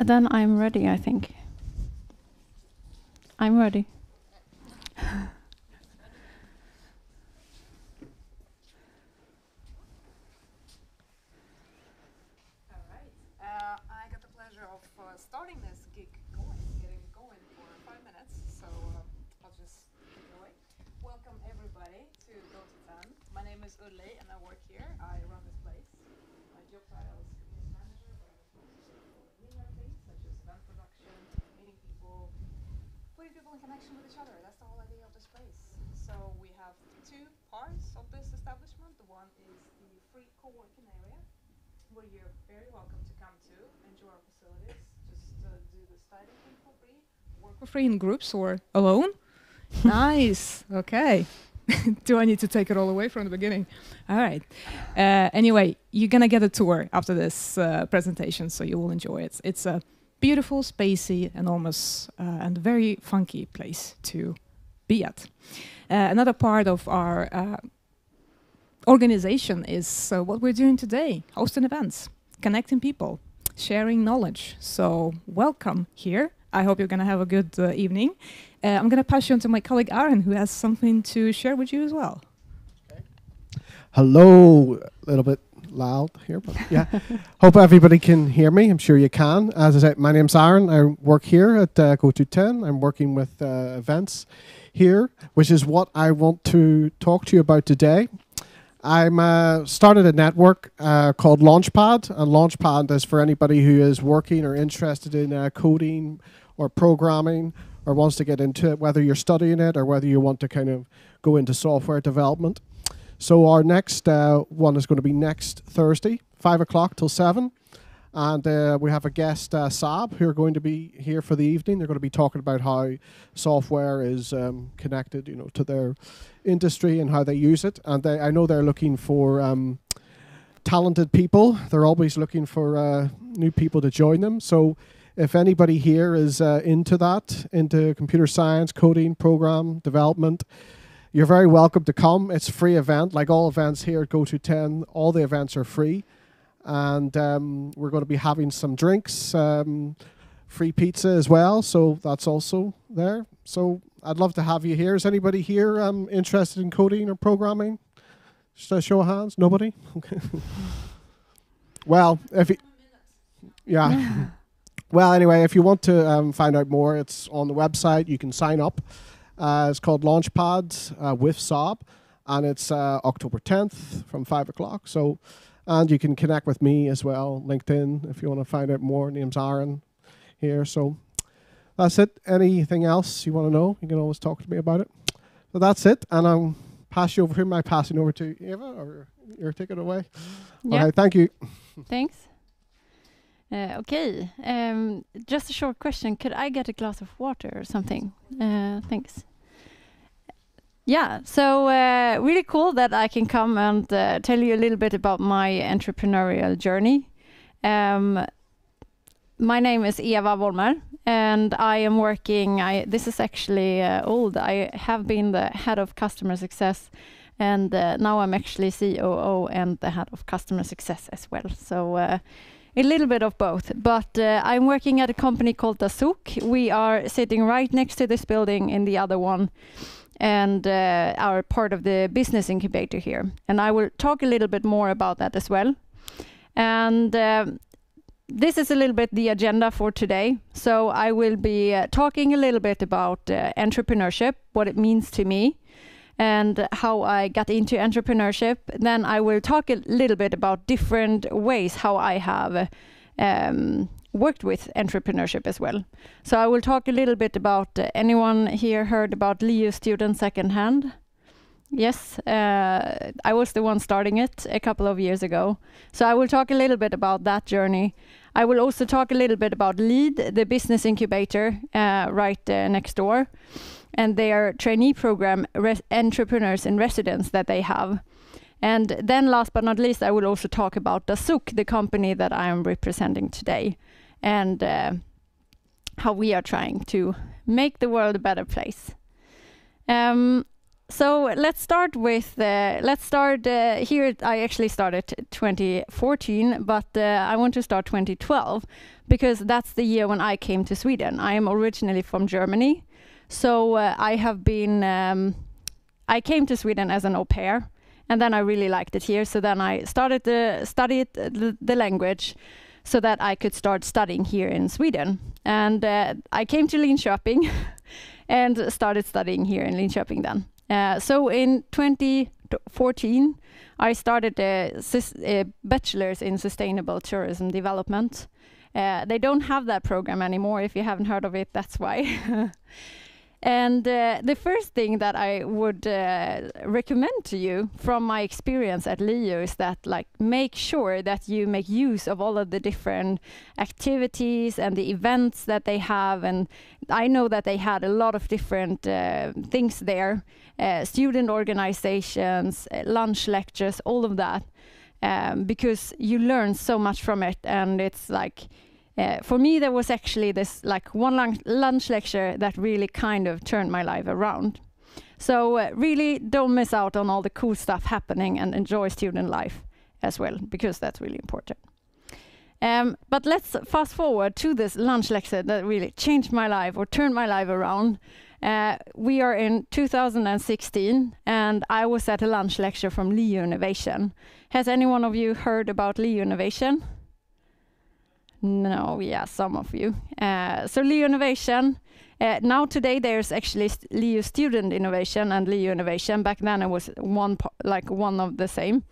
then I'm ready, I think. I'm ready. All right. I got the pleasure of starting this gig getting going for 5 minutes. So I'll just keep going. Welcome everybody to Go to 10. My name is Ulle and I work here. I run this place. My job title is community manager, but I'm responsible for many other things such as event production, meeting people, putting people in connection with each other. That's the whole idea of this place. So we have two parts of this establishment. The one is the free co-working area, where you're very welcome to come to, enjoy our facilities, just do the study thing for free, work for free in groups or alone. Nice. Okay. Do I need to take it all away from the beginning? All right. Anyway, you're going to get a tour after this presentation, so you will enjoy it. It's a beautiful, spacey, enormous, and very funky place to be at. Another part of our organization is what we're doing today, hosting events, connecting people, sharing knowledge. So welcome here. I hope you're going to have a good evening. I'm going to pass you on to my colleague Aaron, who has something to share with you as well. Okay. Hello, a little bit loud here, but yeah. Hope everybody can hear me. I'm sure you can. As I said, my name's Aaron. I work here at Go210. I'm working with events here, which is what I want to talk to you about today. I'm started a network called Launchpad, and Launchpad is for anybody who is working or interested in coding or programming or wants to get into it, whether you're studying it or whether you want to kind of go into software development. So our next one is going to be next Thursday, 5 o'clock till 7. And we have a guest, Saab, who are going to be here for the evening. They're going to be talking about how software is connected, to their industry and how they use it. And I know they're looking for talented people. They're always looking for new people to join them. So if anybody here is into that, into computer science, coding, program development, you're very welcome to come. It's a free event, like all events here at Go210. All the events are free. And we're going to be having some drinks, free pizza as well, so that's also there. So I'd love to have you here. Is anybody here interested in coding or programming? Just a show of hands? Nobody? Okay. Well, if you, yeah. Well, anyway, if you want to find out more, it's on the website. You can sign up. It's called Launchpad with Saab, and it's October 10th from 5 o'clock. So. And you can connect with me as well, LinkedIn, if you want to find out more. Name's Aaron here. So that's it. Anything else you want to know, you can always talk to me about it. So that's it. And I'll pass you over. Who am I passing over to? Eva, or you're taking it away? Yeah. All right, thank you. Thanks. Okay. Just a short question. Could I get a glass of water or something? Thanks. Yeah, so really cool that I can come and tell you a little bit about my entrepreneurial journey. My name is Eva Wollmer, and I am working, this is actually old. I have been the head of customer success, and now I'm actually COO and the head of customer success as well. So a little bit of both, but I'm working at a company called Dazook. We are sitting right next to this building in the other one, and are part of the business incubator here. And I will talk a little bit more about that as well. And this is a little bit the agenda for today. So I will be talking a little bit about entrepreneurship, what it means to me, and how I got into entrepreneurship. Then I will talk a little bit about different ways how I have worked with entrepreneurship as well. So I will talk a little bit about, anyone here heard about Leo Student Secondhand? Yes, I was the one starting it a couple of years ago. So I will talk a little bit about that journey. I will also talk a little bit about LEAD, the business incubator right next door, and their trainee program, Entrepreneurs in Residence, that they have. And then last but not least, I will also talk about Dazook, the company that I am representing today, and how we are trying to make the world a better place. So let's start with here. I actually started 2014, but I want to start 2012 because that's the year when I came to Sweden. I am originally from Germany, so I have been. I came to Sweden as an au pair, and then I really liked it here. So then I started to study the language, so that I could start studying here in Sweden. And I came to Linköping and started studying here in Linköping then. So in 2014, I started a bachelor's in sustainable tourism development. They don't have that program anymore. If you haven't heard of it, that's why. And the first thing that I would recommend to you from my experience at LiU is that, like, make sure that you make use of all of the different activities and the events that they have. And I know that they had a lot of different things there, student organizations, lunch lectures, all of that, because you learn so much from it. And it's like, for me, there was actually this like one lunch lecture that really kind of turned my life around. So really don't miss out on all the cool stuff happening and enjoy student life as well, because that's really important. But let's fast forward to this lunch lecture that really changed my life or turned my life around. We are in 2016 and I was at a lunch lecture from LiU Innovation. Has any one of you heard about LiU Innovation? No, yeah, some of you. So LiU Innovation, now today there's actually LiU Student Innovation and LiU Innovation. Back then it was one of the same.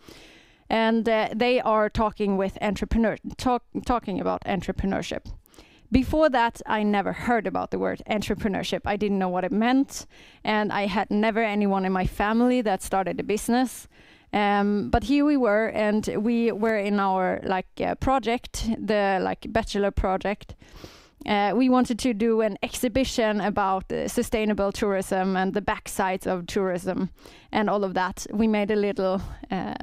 And they are talking with talking about entrepreneurship. Before that, I never heard about the word entrepreneurship. I didn't know what it meant, and I had never anyone in my family that started a business. But here we were, and we were in our project, the bachelor project. We wanted to do an exhibition about sustainable tourism and the backsides of tourism and all of that. We made a little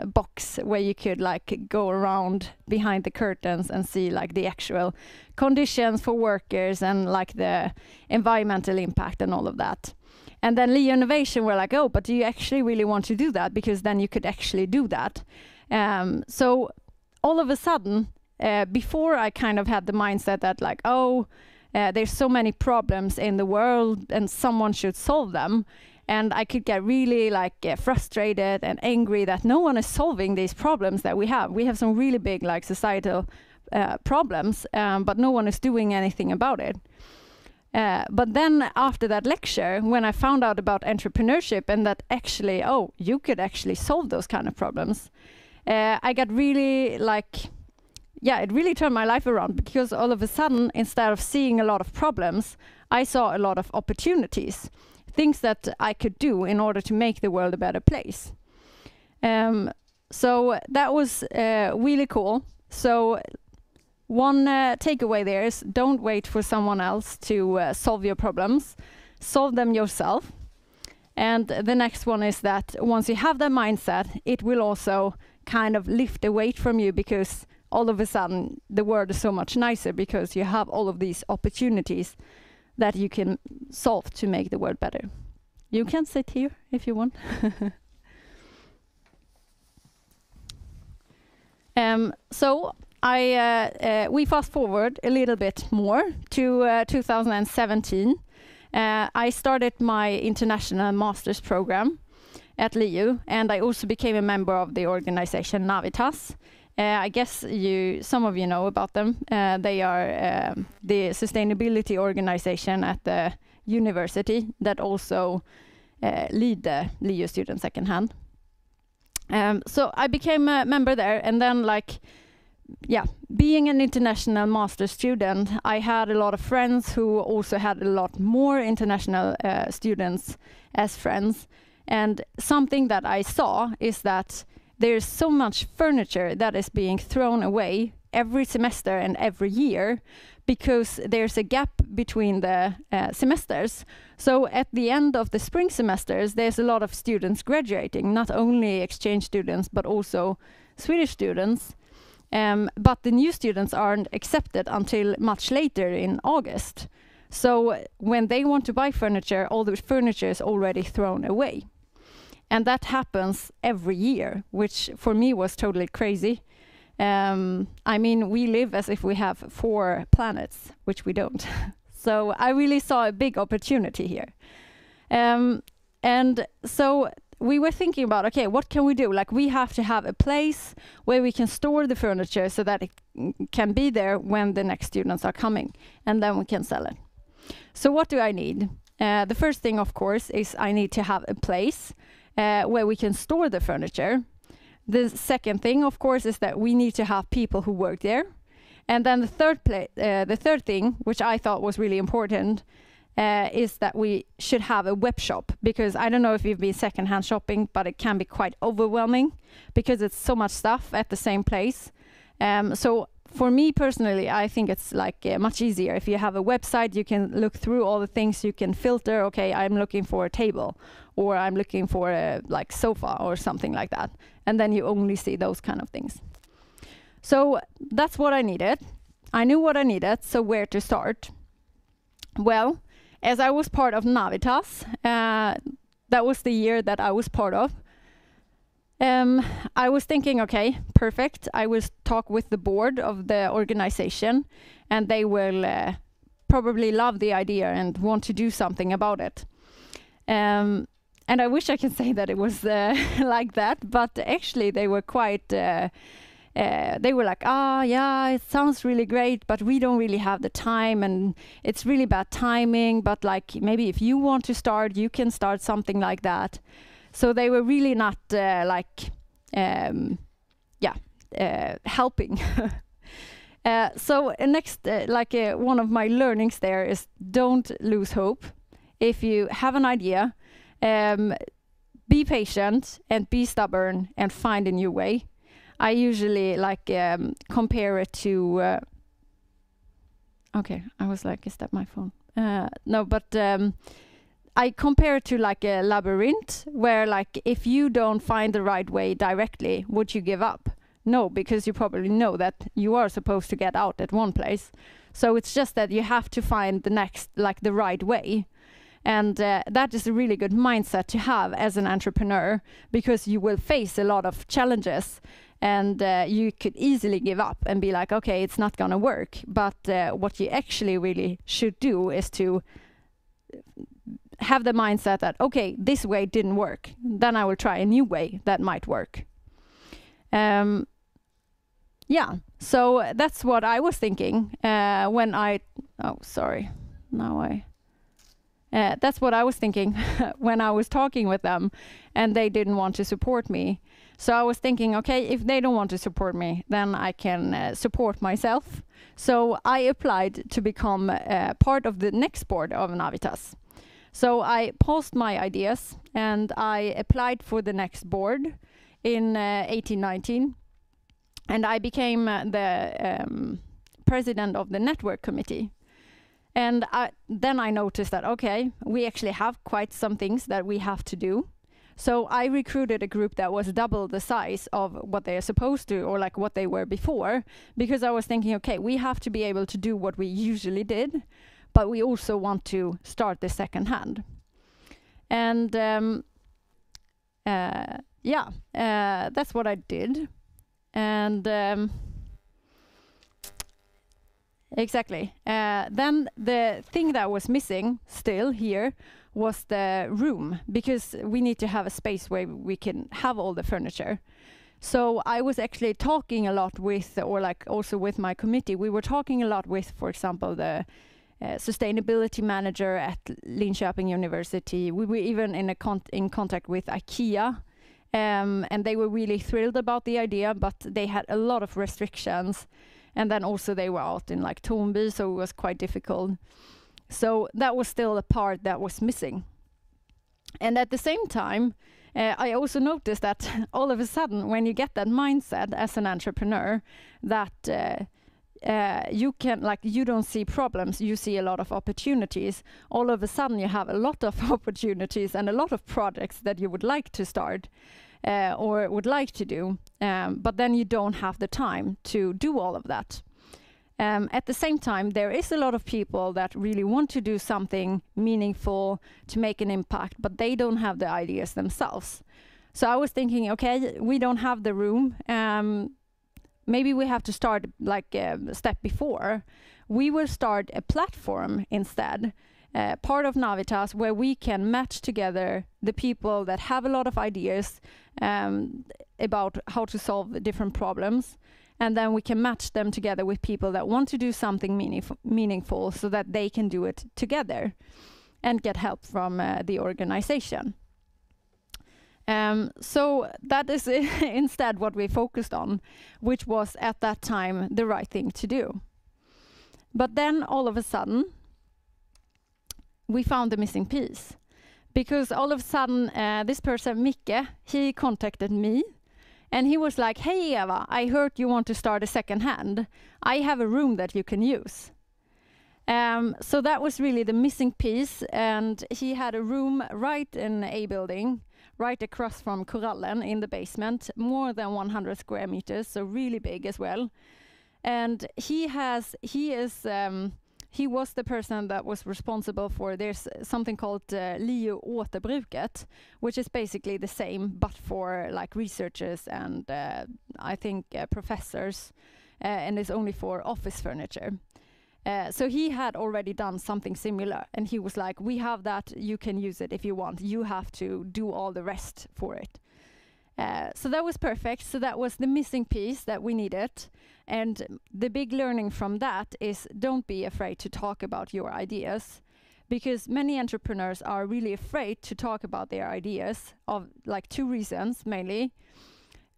box where you could go around behind the curtains and see the actual conditions for workers and the environmental impact and all of that. And then LiU Innovation were like, oh, but do you actually really want to do that? Because then you could actually do that. So all of a sudden, before I kind of had the mindset that there's so many problems in the world and someone should solve them. And I could get really frustrated and angry that no one is solving these problems that we have. We have some really big societal problems, but no one is doing anything about it. But then after that lecture, when I found out about entrepreneurship and that actually, you could actually solve those kind of problems, I got really it really turned my life around, because all of a sudden, instead of seeing a lot of problems, I saw a lot of opportunities, things that I could do in order to make the world a better place. So that was really cool. So one takeaway there is, don't wait for someone else to solve your problems. Solve them yourself. And the next one is that once you have that mindset, it will also kind of lift the weight from you, because all of a sudden the world is so much nicer because you have all of these opportunities that you can solve to make the world better. You can sit here if you want. So we fast forward a little bit more to 2017. I started my international master's program at LiU, and I also became a member of the organization Navitas. I guess some of you know about them. They are the sustainability organization at the university that also lead the LiU students secondhand. So I became a member there, and then being an international master student, I had a lot of friends who also had a lot more international students as friends. And something that I saw is that there's so much furniture that is being thrown away every semester and every year, because there's a gap between the semesters. So at the end of the spring semesters, there's a lot of students graduating, not only exchange students, but also Swedish students. But the new students aren't accepted until much later in August. So when they want to buy furniture, all the furniture is already thrown away. And that happens every year, which for me was totally crazy. I mean, we live as if we have 4 planets, which we don't. So I really saw a big opportunity here. And so we were thinking about, okay, what can we do? Like, we have to have a place where we can store the furniture so that it can be there when the next students are coming, and then we can sell it. So what do I need? The first thing, of course, is I need to have a place where we can store the furniture. The second thing, of course, is that we need to have people who work there. And then the third thing, which I thought was really important, is that we should have a web shop, because I don't know if you've been secondhand shopping, but it can be quite overwhelming because it's so much stuff at the same place. So for me personally, I think it's like much easier. If you have a website, you can look through all the things, you can filter, okay, I'm looking for a table, or I'm looking for a like sofa or something like that. And then you only see those kind of things. So that's what I needed. I knew what I needed, so where to start? Well, as I was part of Navitas, that was the year that I was part of, I was thinking, okay, perfect. I will talk with the board of the organization, and they will probably love the idea and want to do something about it. And I wish I could say that it was like that, but actually they were quite, they were like, yeah, it sounds really great, but we don't really have the time, and it's really bad timing, but like maybe if you want to start, you can start something like that. So they were really not helping. So next, one of my learnings there is, don't lose hope. If you have an idea, be patient and be stubborn and find a new way. I usually compare it to. Okay, I was like, is that my phone? No, but. I compare it to like a labyrinth, where like if you don't find the right way directly, would you give up? No, because you probably know that you are supposed to get out at one place. So it's just that you have to find the next, like the right way. And that is a really good mindset to have as an entrepreneur, because you will face a lot of challenges, and you could easily give up and be like, okay, it's not gonna work. But what you actually really should do is to have the mindset that, okay, this way didn't work, then I will try a new way that might work. Yeah, so that's what I was thinking when I, that's what I was thinking when I was talking with them, and they didn't want to support me. So I was thinking, okay, if they don't want to support me, then I can support myself. So I applied to become part of the next board of Navitas. So I paused my ideas and I applied for the next board in 1819, and I became the president of the network committee. And then I noticed that, okay, we actually have quite some things that we have to do. So I recruited a group that was double the size of what they are supposed to, or like what they were before, because I was thinking, okay, we have to be able to do what we usually did, but we also want to start the second hand. And that's what I did. And exactly. Then the thing that was missing still here was the room, because we need to have a space where we can have all the furniture. So I was actually talking a lot with, or like also with my committee, we were talking a lot with, for example, the sustainability manager at Linköping University. We were even in contact with IKEA, and they were really thrilled about the idea, but they had a lot of restrictions. And then also they were out in like Tornby, so it was quite difficult. So that was still a part that was missing. And at the same time, I also noticed that all of a sudden, when you get that mindset as an entrepreneur, that you can, like, you don't see problems, you see a lot of opportunities. All of a sudden you have a lot of opportunities and a lot of projects that you would like to start or would like to do, but then you don't have the time to do all of that. At the same time, there is a lot of people that really want to do something meaningful to make an impact, but they don't have the ideas themselves. So I was thinking, okay, we don't have the room. Maybe we have to start like a step before. We will start a platform instead, part of Navitas, where we can match together the people that have a lot of ideas about how to solve different problems. And then we can match them together with people that want to do something meaningful so that they can do it together and get help from the organization. So that is instead what we focused on, which was at that time the right thing to do. But then all of a sudden, we found the missing piece. Because all of a sudden, this person, Micke, he contacted me. And he was like, hey Eva, I heard you want to start a second hand. I have a room that you can use. So that was really the missing piece. And he had a room right in A building, right across from Korallen in the basement, more than 100 square meters, so really big as well. And he was the person that was responsible for, there's something called LiU Återbruket, which is basically the same, but for like researchers and I think professors, and is only for office furniture. So he had already done something similar, and he was like, we have that, you can use it if you want, you have to do all the rest for it. So that was perfect. So that was the missing piece that we needed. And the big learning from that is don't be afraid to talk about your ideas, because many entrepreneurs are really afraid to talk about their ideas of like two reasons mainly.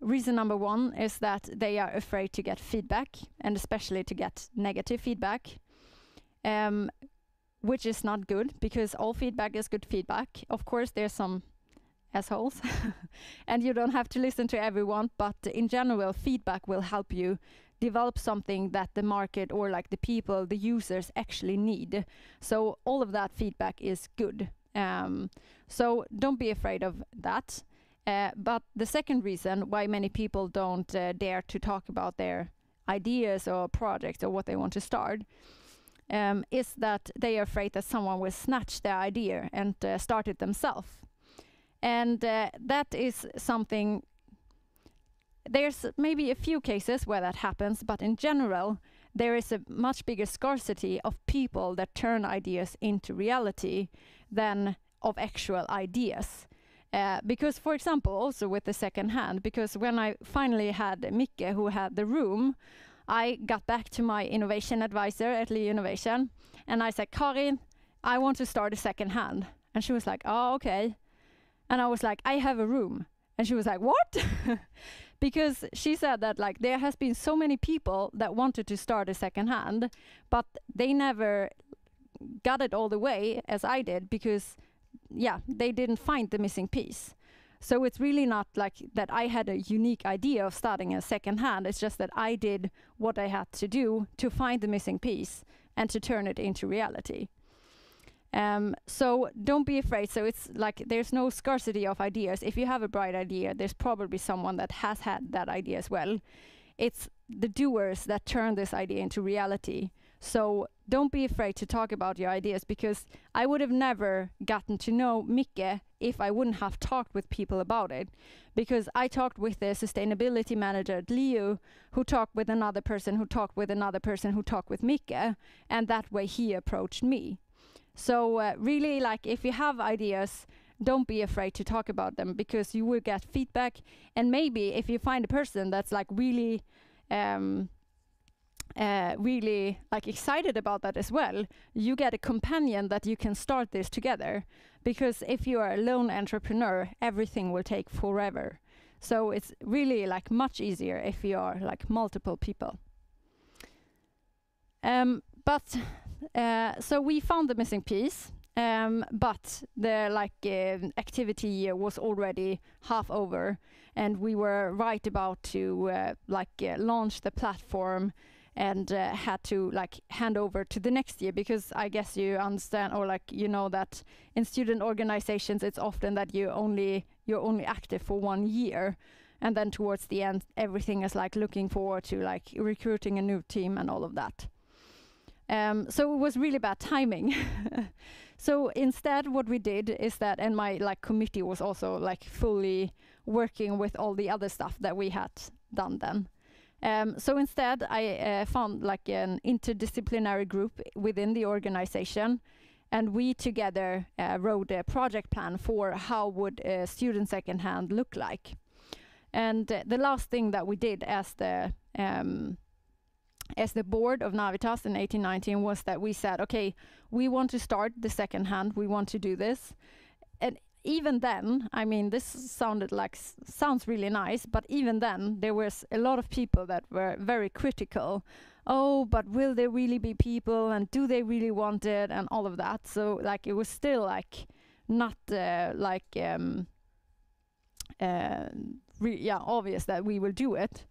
Reason number one is that they are afraid to get feedback, and especially to get negative feedback, which is not good, because all feedback is good feedback. Of course, there's some assholes and you don't have to listen to everyone, but in general, feedback will help you develop something that the market or like the people, the users actually need. So all of that feedback is good. So don't be afraid of that. But the second reason why many people don't dare to talk about their ideas or projects or what they want to start is that they are afraid that someone will snatch their idea and start it themselves. And that is something, there's maybe a few cases where that happens, but in general, there is a much bigger scarcity of people that turn ideas into reality than of actual ideas. Because, for example, also with the second hand, because when I finally had Micke, who had the room, I got back to my innovation advisor at LiU Innovation, and I said, Karin, I want to start a second hand. And she was like, oh, okay. And I was like, I have a room. And she was like, what? Because she said that like there has been so many people that wanted to start a second hand, but they never got it all the way as I did, because yeah, they didn't find the missing piece. So it's really not like that I had a unique idea of starting a second hand. It's just that I did what I had to do to find the missing piece and to turn it into reality. So don't be afraid. So it's like there's no scarcity of ideas. If you have a bright idea, there's probably someone that has had that idea as well. It's the doers that turn this idea into reality. So don't be afraid to talk about your ideas, because I would have never gotten to know Micke if I wouldn't have talked with people about it. Because I talked with the sustainability manager at LiU, who talked with another person, who talked with another person, who talked with Micke, and that way he approached me. So really, like, if you have ideas, don't be afraid to talk about them, because you will get feedback. And maybe if you find a person that's like really really like excited about that as well, you get a companion that you can start this together. Because if you are a lone entrepreneur, everything will take forever. So it's really like much easier if you are like multiple people. So we found the missing piece, but the activity year was already half over, and we were right about to launch the platform, and had to like hand over to the next year, because I guess you understand, or like you know, that in student organizations it's often that you're only active for 1 year, and then towards the end, everything is like looking forward to like recruiting a new team and all of that. So it was really bad timing. So instead what we did is that, and my like committee was also like fully working with all the other stuff that we had done then. So instead I found like an interdisciplinary group within the organization, and we together wrote a project plan for how would a student secondhand look like. And the last thing that we did as the board of Navitas in 1819 was that we said, okay, we want to start the secondhand, we want to do this. And even then, I mean, this sounds really nice, but even then there was a lot of people that were very critical. Oh, but will there really be people, and do they really want it, and all of that. So like it was still like not obvious that we will do it.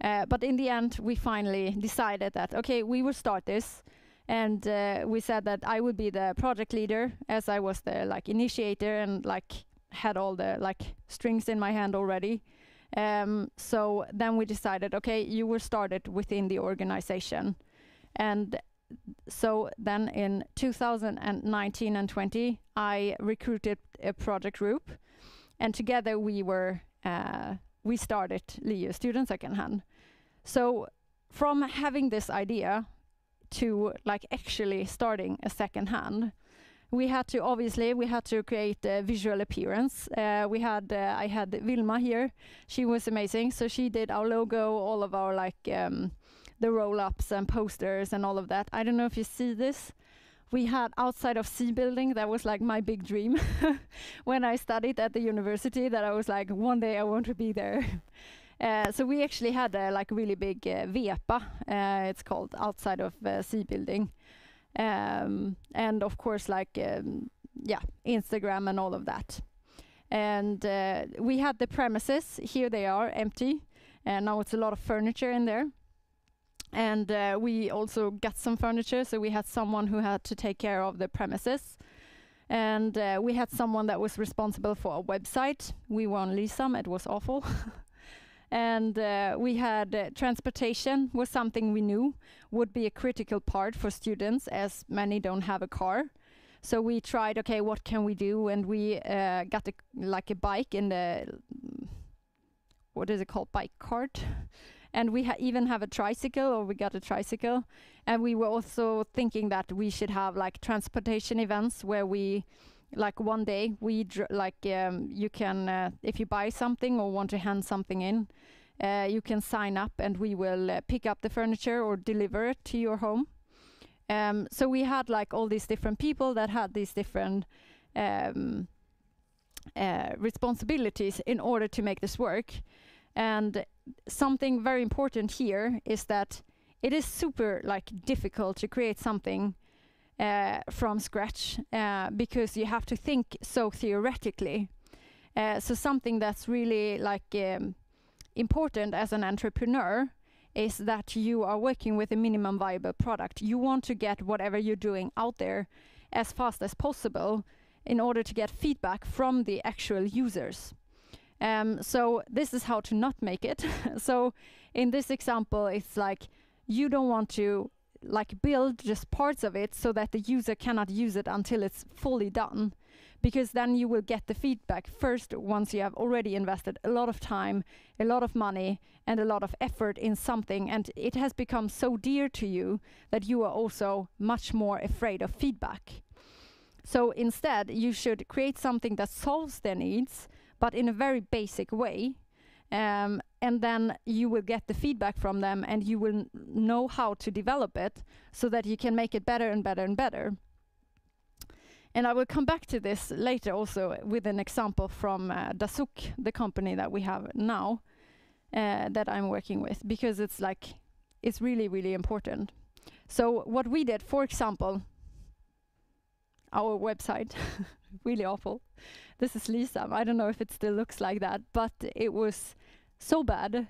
But in the end, we finally decided that, okay, we will start this. And we said that I would be the project leader, as I was the like initiator and like had all the like strings in my hand already. So then we decided, okay, you will start it within the organization. And so then in 2019 and 20, I recruited a project group, and together we started LiU Student Secondhand. So from having this idea to like actually starting a secondhand, we had to create a visual appearance. I had Vilma here. She was amazing. So she did our logo, all of our like the roll-ups and posters and all of that. I don't know if you see this. We had outside of C building. That was like my big dream when I studied at the university, that I was like, one day I want to be there. So we actually had a like really big VEPA, it's called, outside of C building. And of course like, Instagram and all of that. And we had the premises, here they are empty. And now it's a lot of furniture in there. And we also got some furniture, so we had someone who had to take care of the premises. And we had someone that was responsible for a website. We were on Lisam, it was awful. And we had transportation was something we knew would be a critical part for students, as many don't have a car. So we tried, okay, what can we do? And we got a bike in the, what is it called, bike cart. And we even have a tricycle, or we got a tricycle. And we were also thinking that we should have like transportation events where we, like one day, we you can, if you buy something or want to hand something in, you can sign up and we will pick up the furniture or deliver it to your home. So we had like all these different people that had these different responsibilities in order to make this work. And something very important here is that it is super like difficult to create something from scratch because you have to think so theoretically. So something that's really like important as an entrepreneur is that you are working with a minimum viable product. You want to get whatever you're doing out there as fast as possible in order to get feedback from the actual users. So this is how to not make it. So in this example, it's like you don't want to like build just parts of it so that the user cannot use it until it's fully done, because then you will get the feedback first once you have already invested a lot of time, a lot of money, and a lot of effort in something, and it has become so dear to you that you are also much more afraid of feedback. So instead, you should create something that solves their needs, but in a very basic way. And then you will get the feedback from them, and you will know how to develop it so that you can make it better and better and better. And I will come back to this later also with an example from Dasuk, the company that we have now, that I'm working with, because it's like, it's really, really important. So what we did, for example, our website, really awful. This is Lisa. I don't know if it still looks like that, but it was so bad.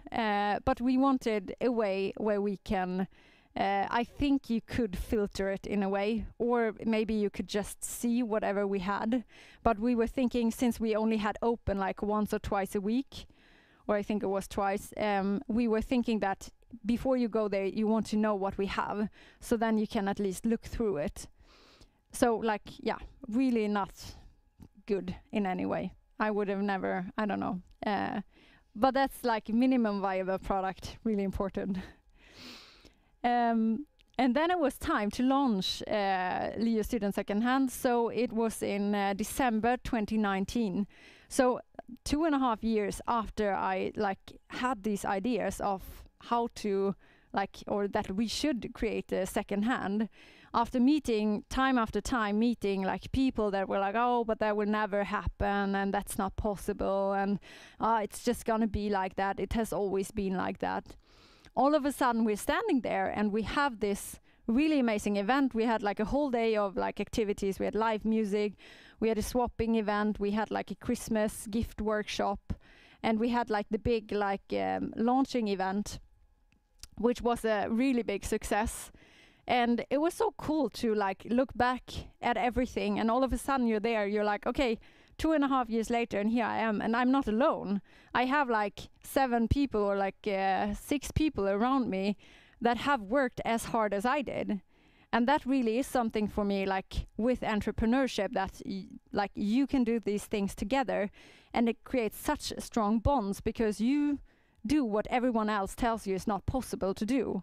But we wanted a way where we can, I think you could filter it in a way, or maybe you could just see whatever we had. But we were thinking, since we only had open like once or twice a week, or I think it was twice, we were thinking that before you go there, you want to know what we have, so then you can at least look through it. So like, yeah, really not good in any way. I would have never, I don't know. But that's like minimum viable product, really important. And then it was time to launch Leo Student Secondhand. So it was in December 2019. So 2.5 years after I like had these ideas of how to like, or that we should create a secondhand, after meeting time after time, meeting like people that were like, oh, but that will never happen and that's not possible, and it's just gonna be like that, it has always been like that. All of a sudden we're standing there and we have this really amazing event. We had like a whole day of like activities. We had live music, we had a swapping event, we had like a Christmas gift workshop, and we had like the big like launching event, which was a really big success. And it was so cool to like look back at everything, and all of a sudden you're there, you're like, okay, 2.5 years later, and here I am, and I'm not alone. I have like 7 people or like 6 people around me that have worked as hard as I did. And that really is something for me, like with entrepreneurship, that like you can do these things together, and it creates such strong bonds because you do what everyone else tells you is not possible to do.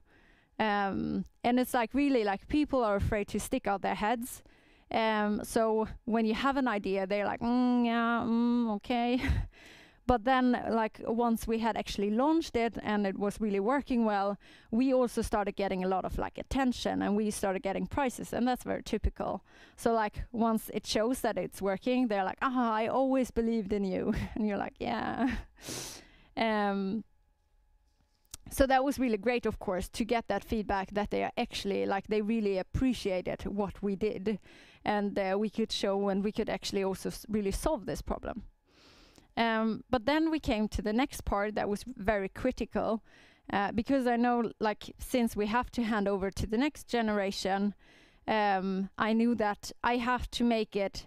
And it's like really like people are afraid to stick out their heads. So when you have an idea, they're like, okay. But then like once we had actually launched it and it was really working well, we also started getting a lot of like attention, and we started getting prizes, and that's very typical. So like once it shows that it's working, they're like, I always believed in you. And you're like, yeah. So that was really great, of course, to get that feedback that they are actually like, they really appreciated what we did, and we could show, and we could actually also really solve this problem. But then we came to the next part that was very critical, because I know like since we have to hand over to the next generation, I knew that I have to make it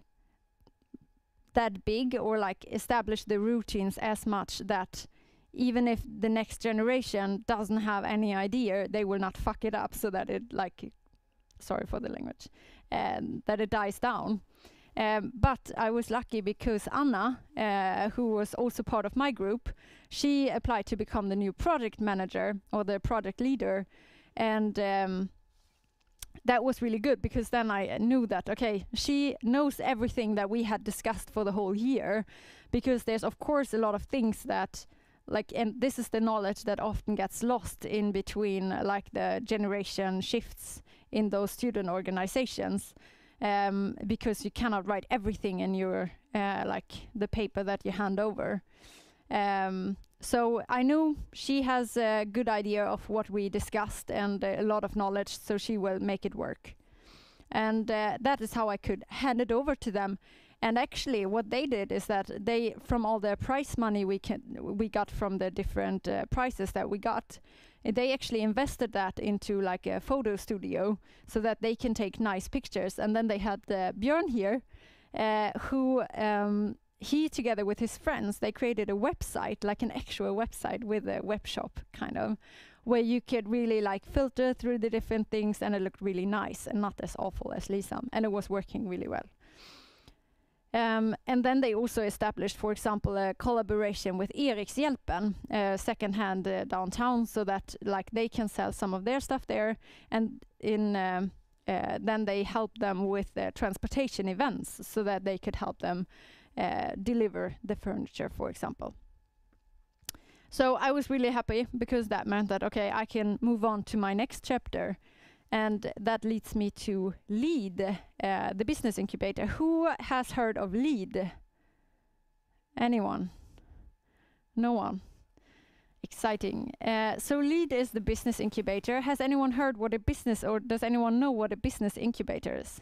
that big, or like establish the routines as much that even if the next generation doesn't have any idea, they will not fuck it up, so that it like, sorry for the language, that it dies down. But I was lucky because Anna, who was also part of my group, she applied to become the new project manager or the project leader. And that was really good, because then I knew that, okay, she knows everything that we had discussed for the whole year, because there's of course a lot of things that like, and this is the knowledge that often gets lost in between like the generation shifts in those student organizations, because you cannot write everything in your like the paper that you hand over. So I knew she has a good idea of what we discussed and a lot of knowledge, so she will make it work. And that is how I could hand it over to them. And actually what they did is that they, from all the prize money we got from the different prizes that we got, they actually invested that into like a photo studio so that they can take nice pictures. And then they had Björn here, who he, together with his friends, they created a website, like an actual website with a web shop kind of, where you could really like filter through the different things, and it looked really nice and not as awful as Lisam, and it was working really well. And then they also established, for example, a collaboration with Erikshjälpen, secondhand downtown, so that like they can sell some of their stuff there, and in then they help them with transportation events, so that they could help them deliver the furniture, for example. So I was really happy, because that meant that, okay, I can move on to my next chapter. And that leads me to LEAD, the business incubator. Who has heard of LEAD? Anyone? No one? Exciting. So LEAD is the business incubator. Has anyone heard what a business, or does anyone know what a business incubator is?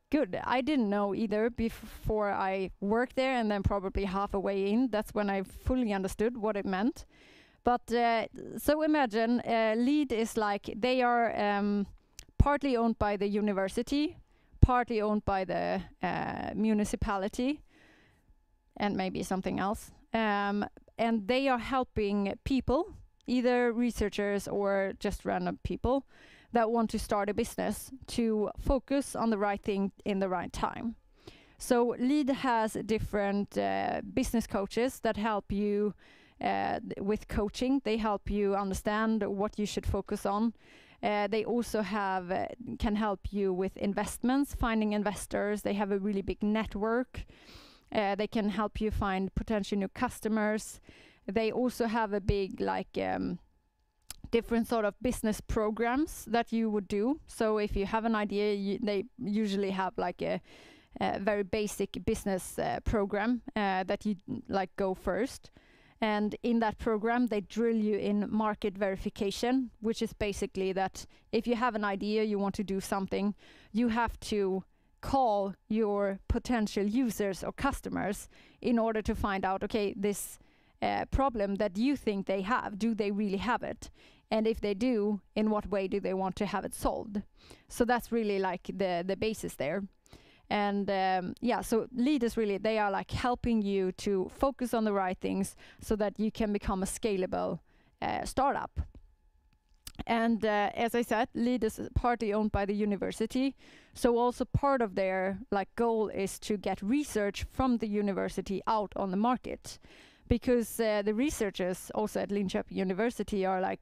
Good. I didn't know either before I worked there, and then probably half a way in, that's when I fully understood what it meant. But so imagine LEAD is like, they are partly owned by the university, partly owned by the municipality, and maybe something else. And they are helping people, either researchers or just random people that want to start a business, to focus on the right thing in the right time. So LEAD has different business coaches that help you with coaching. They help you understand what you should focus on. They also can help you with investments, finding investors. They have a really big network. They can help you find potential new customers. They also have a big different sort of business programs that you would do. So if you have an idea, they usually have like a very basic business program that you go first. And in that program, they drill you in market verification, which is basically that if you have an idea, you want to do something, you have to call your potential users or customers in order to find out, okay, this problem that you think they have, do they really have it? And if they do, in what way do they want to have it solved? So that's really like the basis there. And so leaders really, they are like helping you to focus on the right things so that you can become a scalable startup. And as I said, LEAD is partly owned by the university. So also part of their goal is to get research from the university out on the market. Because the researchers also at Linköping University are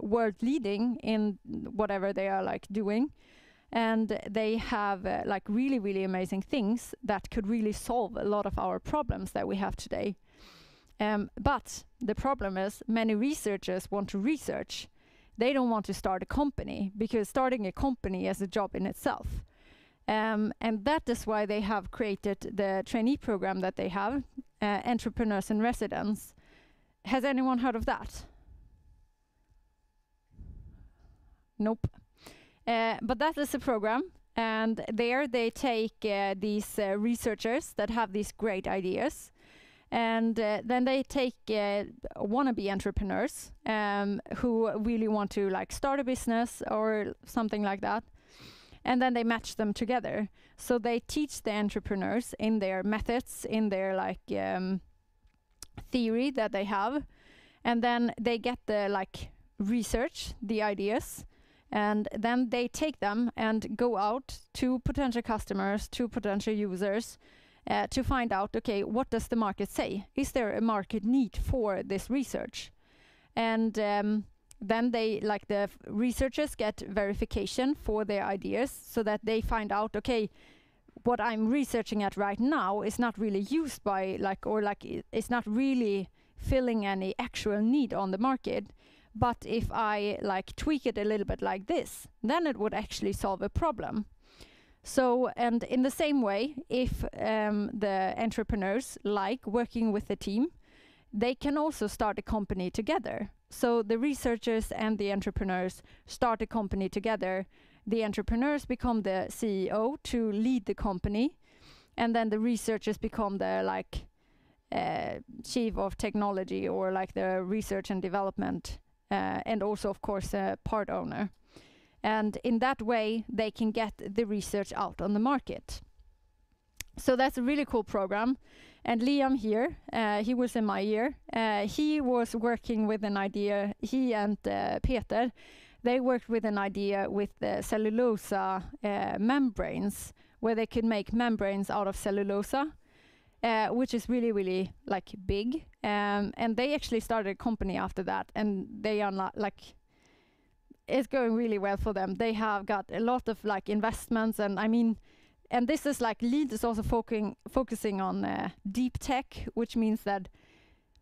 world leading in whatever they are doing. And they have really, really amazing things that could really solve a lot of our problems that we have today. But the problem is many researchers want to research. They don't want to start a company, because starting a company is a job in itself. And that is why they have created the trainee program that they have, Entrepreneurs in Residence. Has anyone heard of that? Nope. But that is a program, and there they take these researchers that have these great ideas, and then they take wannabe entrepreneurs who really want to start a business or something like that, and then they match them together. So they teach the entrepreneurs in their methods, in their theory that they have, and then they get the research, the ideas. And then they take them and go out to potential customers, to potential users, to find out, okay, what does the market say? Is there a market need for this research? And then they, the researchers get verification for their ideas, so that they find out, okay, what I'm researching at right now is not really used by, it's not really filling any actual need on the market. But if I tweak it a little bit like this, then it would actually solve a problem. So, and in the same way, if the entrepreneurs like working with the team, they can also start a company together. So the researchers and the entrepreneurs start a company together. The entrepreneurs become the CEO to lead the company, and then the researchers become the chief of technology, or the research and development. And also, of course, a part owner. And in that way, they can get the research out on the market. So that's a really cool program. And Liam here, he was in my year. He was working with an idea, he and Peter, they worked with an idea with the cellulosa membranes, where they could make membranes out of cellulosa. Which is really, really big. And they actually started a company after that, and they are not it's going really well for them. They have got a lot of investments, and I mean, and this is LEAD is also focusing on deep tech, which means that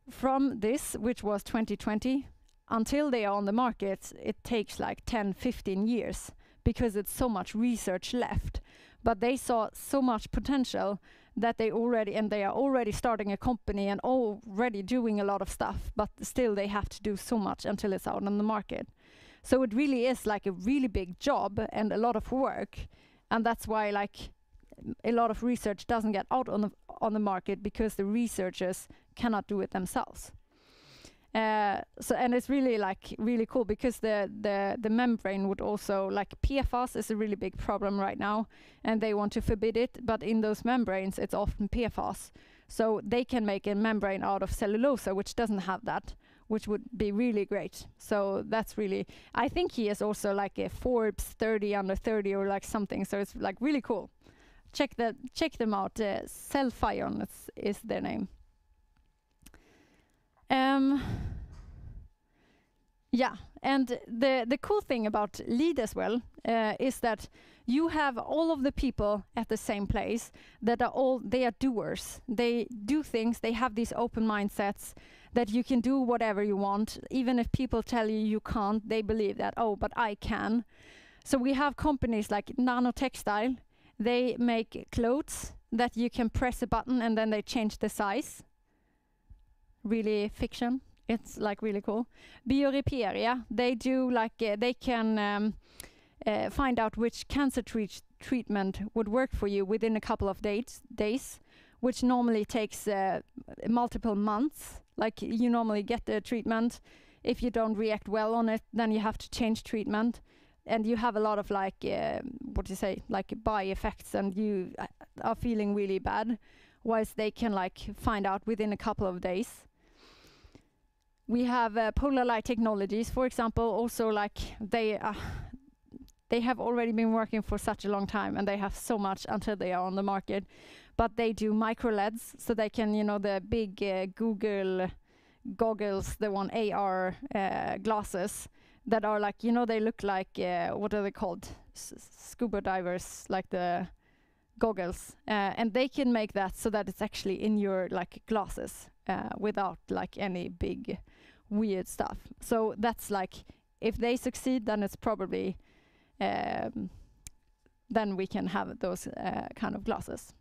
from this, which was 2020, until they are on the market, it takes 10, 15 years, because it's so much research left. But they saw so much potential that they are already starting a company and already doing a lot of stuff, but still they have to do so much until it's out on the market. So it really is a really big job and a lot of work, and that's why a lot of research doesn't get out on the market, because the researchers cannot do it themselves. So, and it's really really cool, because the membrane would also, PFAS is a really big problem right now, and they want to forbid it, but in those membranes it's often PFAS. So they can make a membrane out of cellulose, which doesn't have that, which would be really great. So that's really, I think he is also like a Forbes 30 under 30 or like something. So it's like really cool. Check them out. Cellfion is their name. Yeah, and the cool thing about LEED as well is that you have all of the people at the same place that they are doers. They do things, they have these open mindsets that you can do whatever you want. Even if people tell you you can't, they believe that, oh, but I can. So we have companies like Nanotextile. They make clothes that you can press a button and then they change the size. Really fiction. It's like really cool. BioReparia, they do like, they can find out which cancer treatment would work for you within a couple of days, which normally takes multiple months. Like you normally get the treatment. If you don't react well on it, then you have to change treatment. And you have a lot of like, like by effects, and you are feeling really bad, whilst they can like find out within a couple of days. We have Polar Light Technologies, for example, also like they have already been working for such a long time, and they have so much until they are on the market. But they do micro LEDs, so they can, the big Google goggles, the one AR glasses that are like, they look like, what are they called? Scuba divers, like the goggles. And they can make that so that it's actually in your like glasses without like any big weird stuff. So that's like, if they succeed, then it's probably, then we can have those kind of glasses.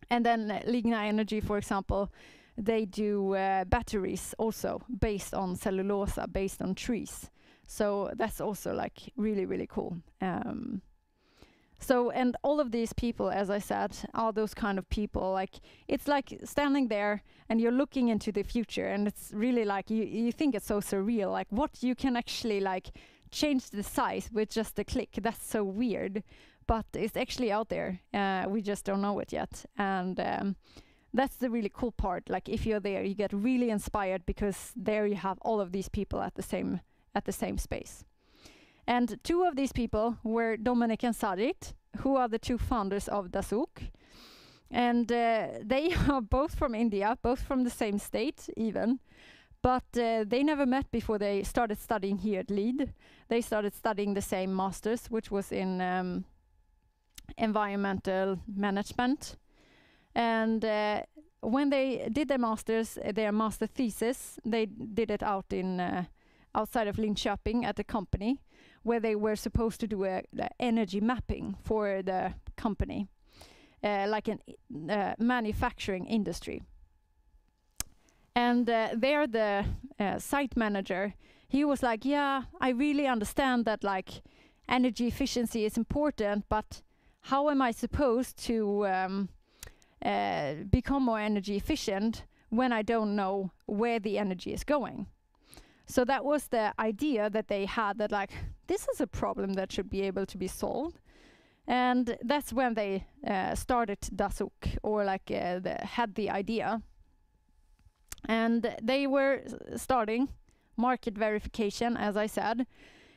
And then Ligna Energy, for example, they do batteries also based on cellulose, based on trees. So that's also like really, really cool. So, and all of these people, as I said, are those kind of people, like, it's like standing there and you're looking into the future, and it's really like, you think it's so surreal, like what you can actually like change the size with just a click. That's so weird, but it's actually out there. We just don't know it yet. And that's the really cool part. Like if you're there, you get really inspired because there you have all of these people at the same space. And two of these people were Dominic and Sajid, who are the two founders of Dasyuk. And they are both from India, both from the same state even. But they never met before they started studying here at LEED. They started studying the same masters, which was in environmental management. And when they did their masters, their master thesis, they did it out in outside of Linköping at a company where they were supposed to do a energy mapping for the company, like an manufacturing industry. And there the site manager, he was like, yeah, I really understand that like energy efficiency is important, but how am I supposed to become more energy efficient when I don't know where the energy is going? So that was the idea that they had, that like, this is a problem that should be able to be solved. And that's when they started Dasyuk, or like had the idea. And they were starting market verification, as I said,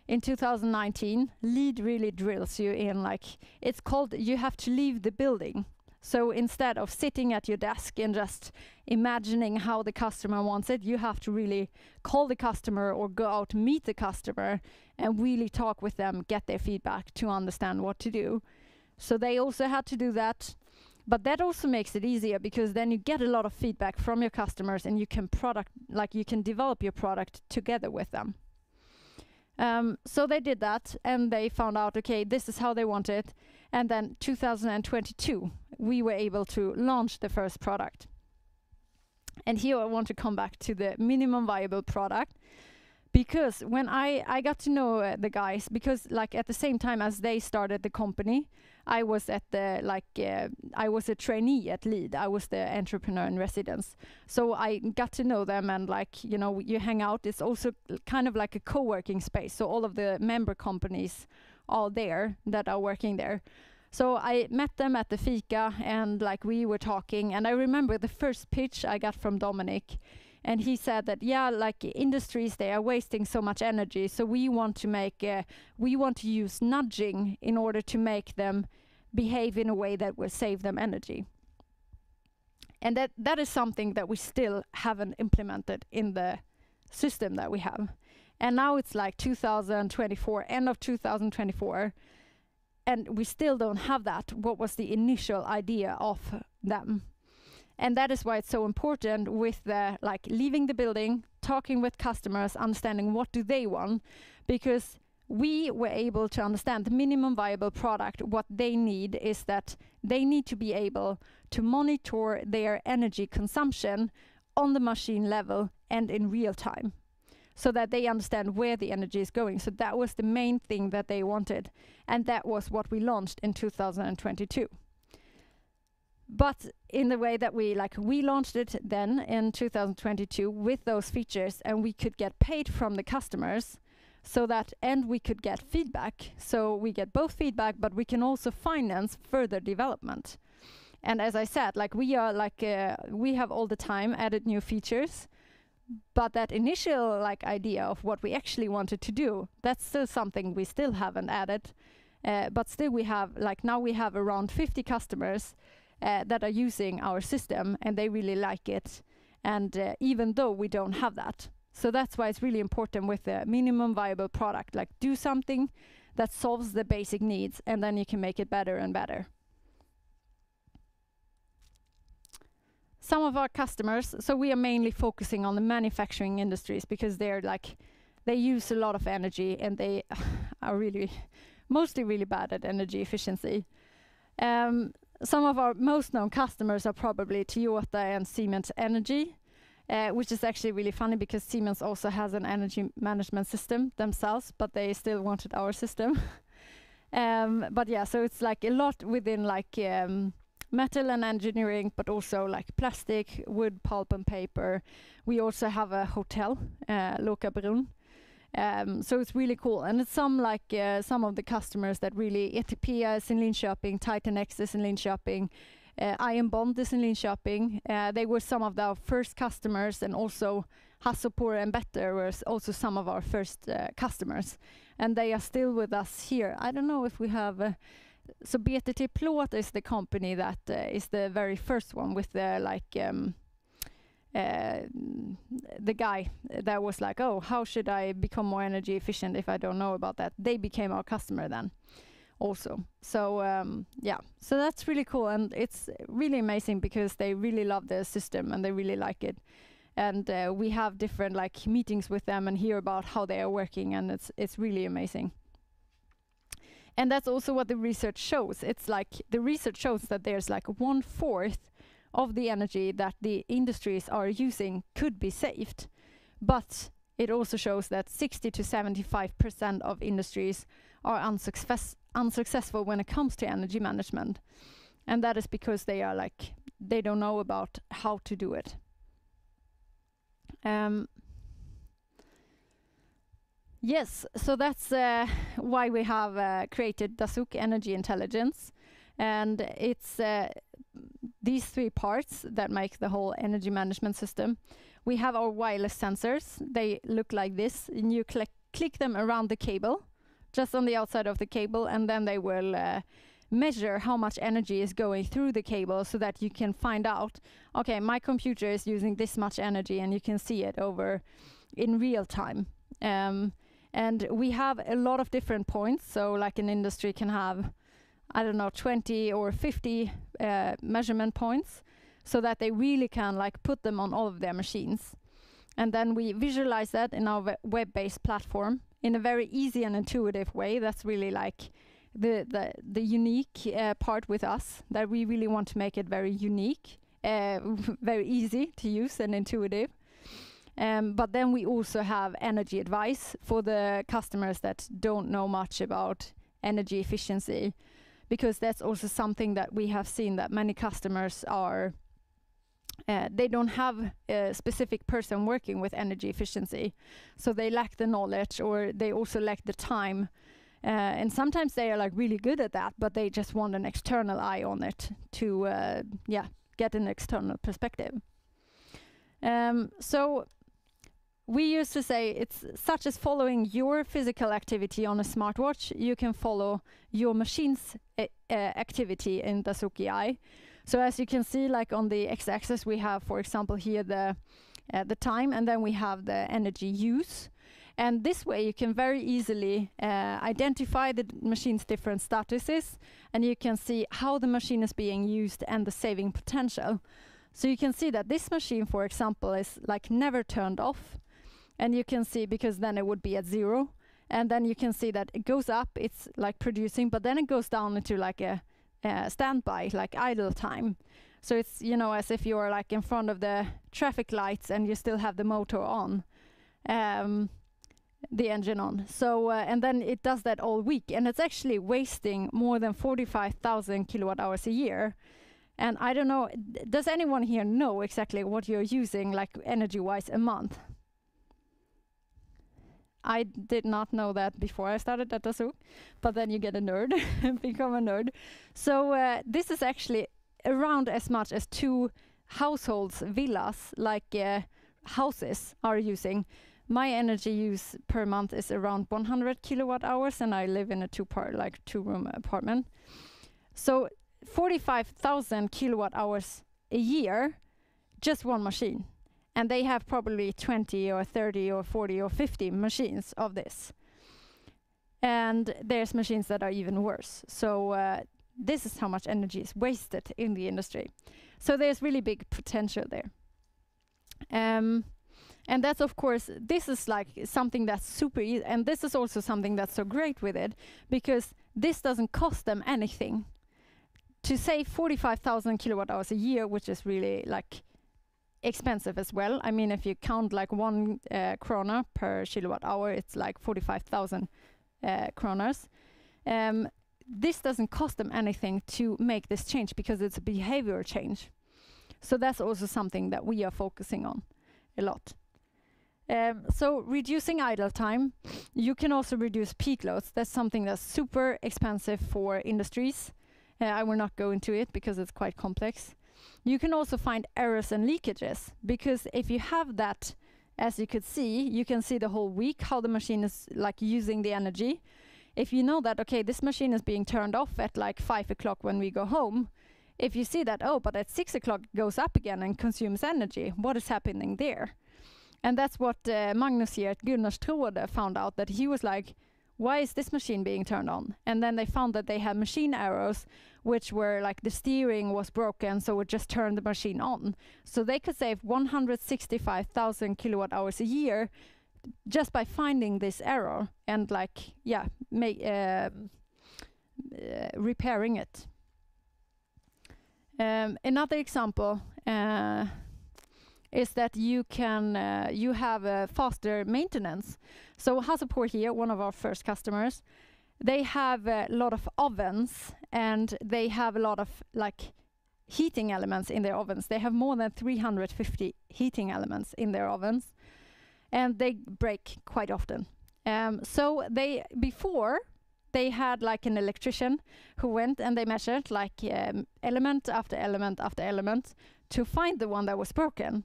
in 2019. LEED really drills you in, like, it's called, you have to leave the building. So instead of sitting at your desk and just imagining how the customer wants it, you have to really call the customer or go out, meet the customer, and really talk with them, get their feedback to understand what to do. So they also had to do that. But that also makes it easier, because then you get a lot of feedback from your customers, and you can you can develop your product together with them. So they did that, and they found out, okay, this is how they want it. And then 2022, we were able to launch the first product. And here I want to come back to the minimum viable product, because when I got to know the guys, because like at the same time as they started the company, I was at the I was a trainee at LEED. I was the entrepreneur in residence. So I got to know them, and like, you hang out. It's also kind of like a co-working space. So all of the member companies are there that are working there. So I met them at the fika, and like we were talking, and I remember the first pitch I got from Dominic, and he said that, yeah, like industries, they are wasting so much energy, so we want to use nudging in order to make them behave in a way that will save them energy. And that is something that we still haven't implemented in the system that we have. And now it's like 2024, end of 2024, and we still don't have that. What was the initial idea of them? And that is why it's so important with the like leaving the building, talking with customers, understanding what do they want, because we were able to understand the minimum viable product. What they need is that they need to be able to monitor their energy consumption on the machine level and in real time, so that they understand where the energy is going. So that was the main thing that they wanted, and that was what we launched in 2022. But in the way that we launched it then in 2022 with those features, and we could get paid from the customers, so that, and we could get feedback. So we get both feedback, but we can also finance further development. And as I said, like we are we have all the time added new features, but that initial like idea of what we actually wanted to do, that's still something we still haven't added. But still we have, like now we have around 50 customers that are using our system, and they really like it. And even though we don't have that. So that's why it's really important with the minimum viable product, like do something that solves the basic needs, and then you can make it better and better. Some of our customers, so we are mainly focusing on the manufacturing industries, because they use a lot of energy, and they are mostly really bad at energy efficiency. Some of our most known customers are probably Toyota and Siemens Energy, which is actually really funny because Siemens also has an energy management system themselves, but they still wanted our system. But yeah, so it's like a lot within like metal and engineering, but also like plastic, wood, pulp and paper. We also have a hotel, Loka Brunn. So it's really cool, and it's some of the customers that really, ETP is in Linköping, Titanex is in Linköping, Iron Bond is in Linköping. They were some of our first customers, and also Hassopor and Better were also some of our first customers, and they are still with us here. I don't know if we have. So BTT Plåt is the company that is the very first one with the the guy that was like, oh, how should I become more energy efficient if I don't know about that? They became our customer then also. So yeah, so that's really cool, and it's really amazing because they really love the system and they really like it. And we have different like meetings with them and hear about how they are working, and it's really amazing. And that's also what the research shows. It's like the research shows that there's like 1/4 of the energy that the industries are using could be saved. But it also shows that 60 to 75% of industries are unsuccessful when it comes to energy management. And that is because they are like, they don't know about how to do it. Yes, so that's why we have created Dasyuk Energy Intelligence. And it's these 3 parts that make the whole energy management system. We have our wireless sensors. They look like this, and you click them around the cable, just on the outside of the cable, and then they will measure how much energy is going through the cable, so that you can find out, okay, my computer is using this much energy, and you can see it over in real time. And we have a lot of different points. So like an industry can have, I don't know, 20 or 50 measurement points, so that they really can like put them on all of their machines. And then we visualize that in our web-based platform in a very easy and intuitive way. That's really like the unique part with us, that we really want to make it very unique, very easy to use and intuitive. But then we also have energy advice for the customers that don't know much about energy efficiency, because that's also something that we have seen, that many customers are, they don't have a specific person working with energy efficiency. So they lack the knowledge, or they also lack the time And sometimes they are like really good at that, but they just want an external eye on it to get an external perspective. So we used to say it's such as following your physical activity on a smartwatch, you can follow your machine's activity in Dazuki AI. So as you can see, like on the x-axis, we have, for example, here the time, and then we have the energy use. And this way you can very easily identify the machine's different statuses, and you can see how the machine is being used and the saving potential. So you can see that this machine, for example, is like never turned off. And you can see, because then it would be at 0. And then you can see that it goes up, it's like producing, but then it goes down into like a standby, like idle time. So it's, you know, as if you're like in front of the traffic lights and you still have the motor on, the engine on. So, and then it does that all week. And it's actually wasting more than 45,000 kilowatt hours a year. And I don't know, does anyone here know exactly what you're using, like energy-wise, a month? I did not know that before I started at Dazuki, but then you get a nerd, become a nerd. So this is actually around as much as 2 households, villas, like houses are using. My energy use per month is around 100 kilowatt hours, and I live in a 2-room apartment. So 45,000 kilowatt hours a year, just one machine. And they have probably 20 or 30 or 40 or 50 machines of this. And there's machines that are even worse. So this is how much energy is wasted in the industry. So there's really big potential there. And that's, of course, this is like something that's super easy. And this is also something that's so great with it, because this doesn't cost them anything. To save 45,000 kilowatt hours a year, which is really like expensive as well. I mean, if you count like 1 krona per kilowatt hour, it's like 45,000 kronas. This doesn't cost them anything to make this change, because it's a behavior change. So that's also something that we are focusing on a lot. So reducing idle time, you can also reduce peak loads. That's something that's super expensive for industries. I will not go into it because it's quite complex. You can also find errors and leakages, because if you have that, as you could see, you can see the whole week how the machine is like using the energy. If you know that, okay, this machine is being turned off at like 5 o'clock when we go home, if you see that, oh, but at 6 o'clock it goes up again and consumes energy, what is happening there? And that's what Magnus here at Gunnars Tråde found out, that he was like, why is this machine being turned on? And then they found that they had machine errors, which were like the steering was broken, so it just turned the machine on. So they could save 165,000 kilowatt hours a year just by finding this error and like, yeah, repairing it. Another example is that you can you have a faster maintenance. So Hasselport here, one of our first customers, they have a lot of ovens, and they have a lot of like heating elements in their ovens. They have more than 350 heating elements in their ovens, and they break quite often. So before they had like an electrician who went and they measured like element after element after element to find the one that was broken.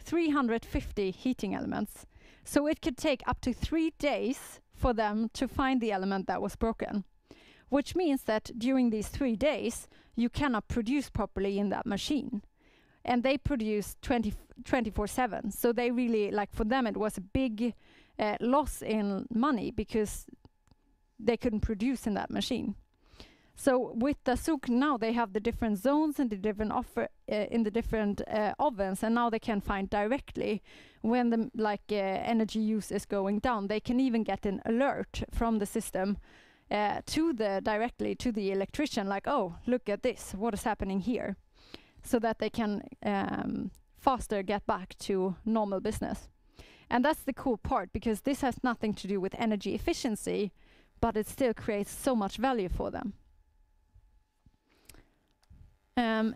350 heating elements. So it could take up to 3 days for them to find the element that was broken, which means that during these 3 days, you cannot produce properly in that machine. And they produce 24/7. So they really, like for them, it was a big loss in money because they couldn't produce in that machine. So with Dazuki now, they have the different zones and the different in the different ovens, and now they can find directly when the energy use is going down. They can even get an alert from the system directly to the electrician, like, oh, look at this, what is happening here, so that they can faster get back to normal business. And that's the cool part, because this has nothing to do with energy efficiency, but it still creates so much value for them.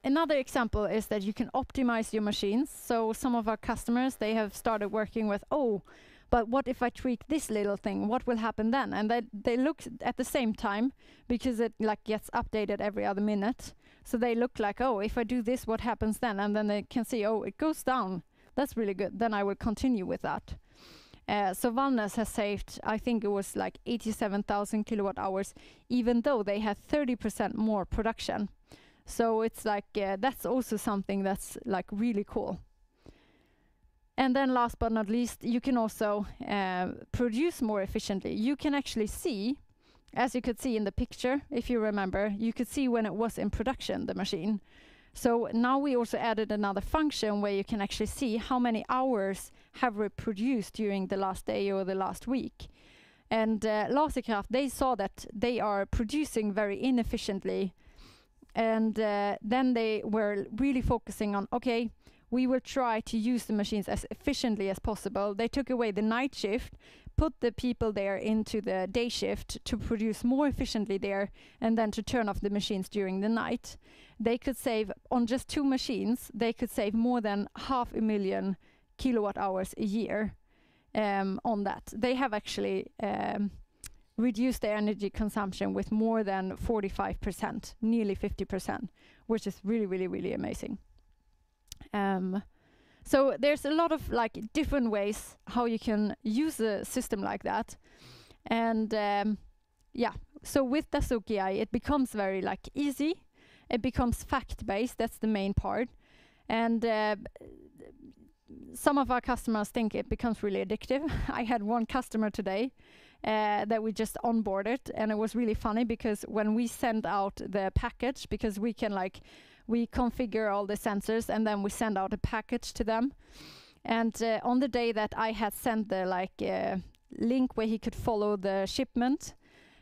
Another example is that you can optimize your machines. So some of our customers, they have started working with, oh, but what if I tweak this little thing? What will happen then? And they look at the same time, because it like gets updated every other minute. So they look like, oh, if I do this, what happens then? And then they can see, oh, it goes down. That's really good. Then I will continue with that. So Valnes has saved, I think it was like 87,000 kilowatt hours, even though they had 30% more production. So it's like, that's also something that's like really cool. And then last but not least, you can also produce more efficiently. You can actually see, as you could see in the picture, if you remember, you could see when it was in production, the machine. So now we also added another function where you can actually see how many hours have we produced during the last day or the last week. And Laserkraft, they saw that they are producing very inefficiently. And then they were really focusing on, okay, we will try to use the machines as efficiently as possible. They took away the night shift, put the people there into the day shift to produce more efficiently there, and then to turn off the machines during the night. They could save, on just 2 machines, they could save more than 500,000 kilowatt hours a year on that. They have actually reduced their energy consumption with more than 45%, nearly 50%, which is really, really, really amazing. So there's a lot of like different ways how you can use a system like that. And yeah, so with Dassault AI, it becomes very like easy. It becomes fact-based, that's the main part. And some of our customers think it becomes really addictive. I had one customer today that we just onboarded, and it was really funny because when we send out the package, because we can like, we configure all the sensors and then we send out a package to them. And on the day that I had sent the like link where he could follow the shipment,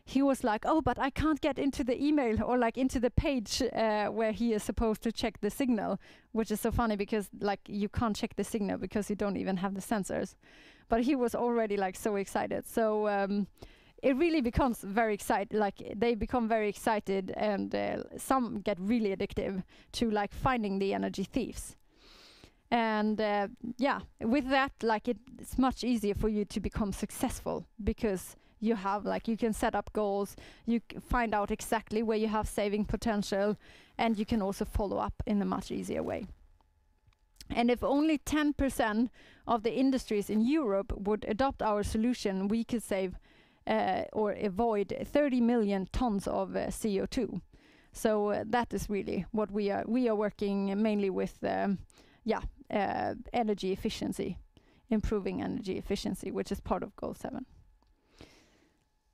he was like, oh, but I can't get into the email or like into the page where he is supposed to check the signal, which is so funny because like you can't check the signal because you don't even have the sensors. But he was already like so excited. So it really becomes very excited, like they become very excited, and some get really addictive to like finding the energy thieves. And yeah, with that, like it's much easier for you to become successful because you have like, you can set up goals, you find out exactly where you have saving potential, and you can also follow up in a much easier way. And if only 10% of the industries in Europe would adopt our solution, we could save or avoid 30 million tons of CO2. So that is really what we are working mainly with, energy efficiency, improving energy efficiency, which is part of Goal 7.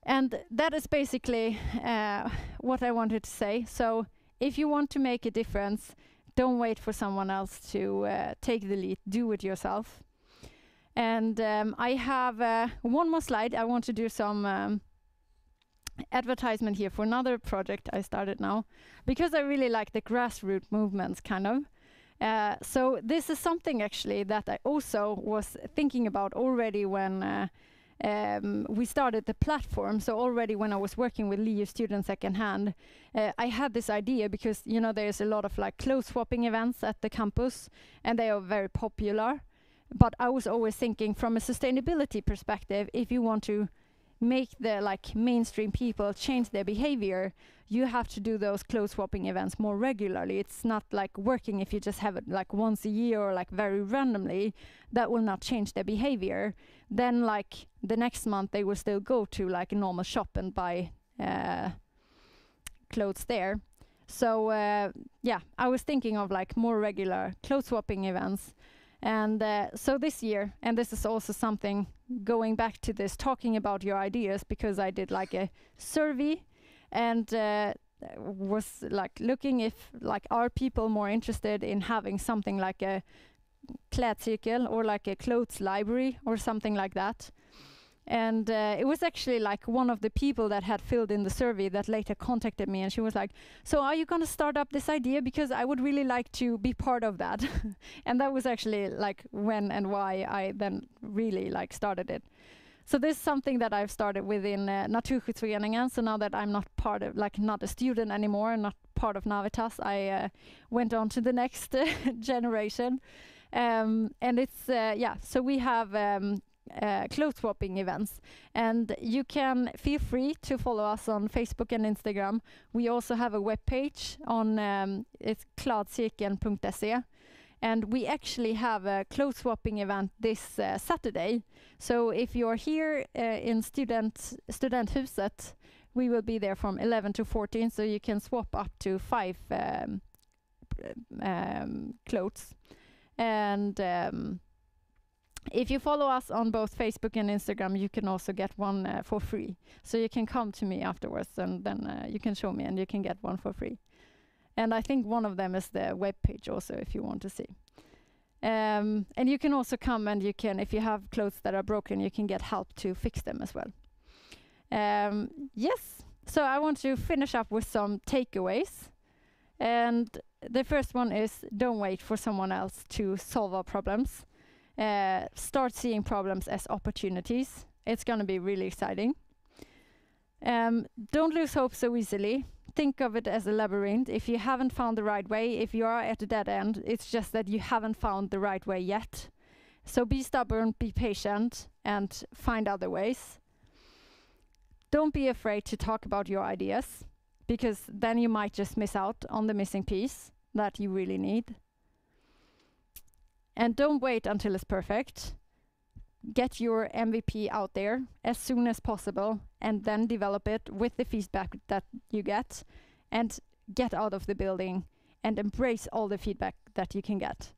And that is basically what I wanted to say. So if you want to make a difference, don't wait for someone else to take the lead, do it yourself. And I have one more slide. I want to do some advertisement here for another project I started now, because I really like the grassroots movements kind of. So this is something actually that I also was thinking about already when we started the platform. So already when I was working with LiU Student Secondhand, I had this idea because, you know, there's a lot of like clothes swapping events at the campus and they are very popular. But I was always thinking from a sustainability perspective, if you want to make the like mainstream people change their behavior, you have to do those clothes swapping events more regularly. It's not like working if you just have it like once a year or like very randomly. That will not change their behavior. Then like the next month they will still go to like a normal shop and buy clothes there. So yeah, I was thinking of like more regular clothes swapping events. And so this year, and this is also something going back to this, talking about your ideas, because I did like a survey and was like looking if like are people more interested in having something like a klädcirkel or like a clothes library or something like that. And it was actually like one of the people that had filled in the survey that later contacted me, and she was like, so are you going to start up this idea? Because I would really like to be part of that. And that was actually like when and why I then really like started it. So this is something that I've started within Naturskyddsföreningen. So now that I'm not part of, like not a student anymore, not part of Navitas, I went on to the next generation. And it's, yeah, so we have clothes swapping events. And you can feel free to follow us on Facebook and Instagram. We also have a webpage on it's kladcirkeln.se. And we actually have a clothes swapping event this Saturday. So if you're here in Studenthuset, we will be there from 11 to 14, so you can swap up to 5 clothes. And if you follow us on both Facebook and Instagram, you can also get one for free. So you can come to me afterwards, and then you can show me, and you can get one for free. And I think one of them is the web page also, if you want to see. And you can also come, and you can, if you have clothes that are broken, you can get help to fix them as well. Yes, so I want to finish up with some takeaways. And the first one is, don't wait for someone else to solve our problems. Start seeing problems as opportunities. It's going to be really exciting. Don't lose hope so easily. Think of it as a labyrinth. If you haven't found the right way, if you are at a dead end, it's just that you haven't found the right way yet. So be stubborn, be patient, and find other ways. Don't be afraid to talk about your ideas, because then you might just miss out on the missing piece that you really need. And don't wait until it's perfect. Get your MVP out there as soon as possible, and then develop it with the feedback that you get, and get out of the building and embrace all the feedback that you can get.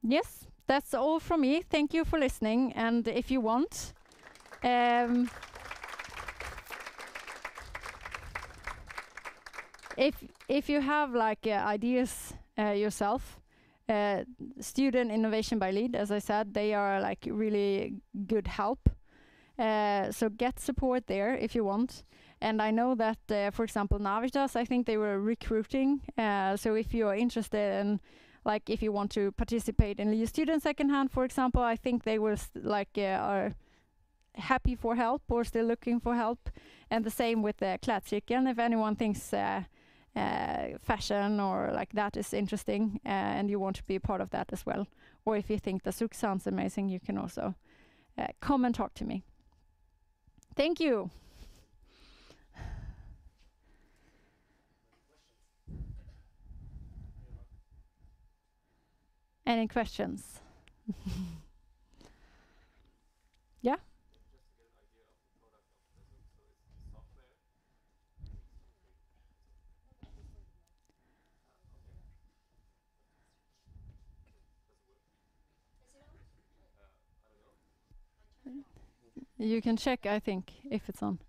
Yes, that's all from me. Thank you for listening. And if you want, if you have like ideas yourself, Student Innovation by LEED, as I said, they are like really good help. So get support there if you want. And I know that, for example, Navitas, I think they were recruiting. So if you are interested in, like, if you want to participate in LEED Student Secondhand, for example, I think they were are happy for help or still looking for help. And the same with Klädcirkeln. If anyone thinks fashion or like that is interesting, and you want to be a part of that as well, or if you think the Zouk sounds amazing, you can also come and talk to me. Thank you. Any questions? Yeah? You can check, I think, if it's on.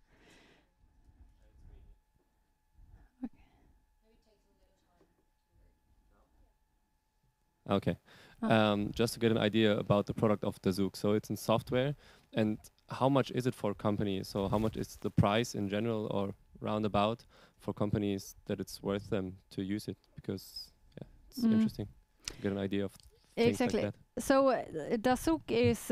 Okay. Just to get an idea about the product of the Zouk. So it's in software, and how much is it for companies? So how much is the price in general, or roundabout, for companies that it's worth them to use it? Because it's interesting to get an idea of things like that. So the Zouk is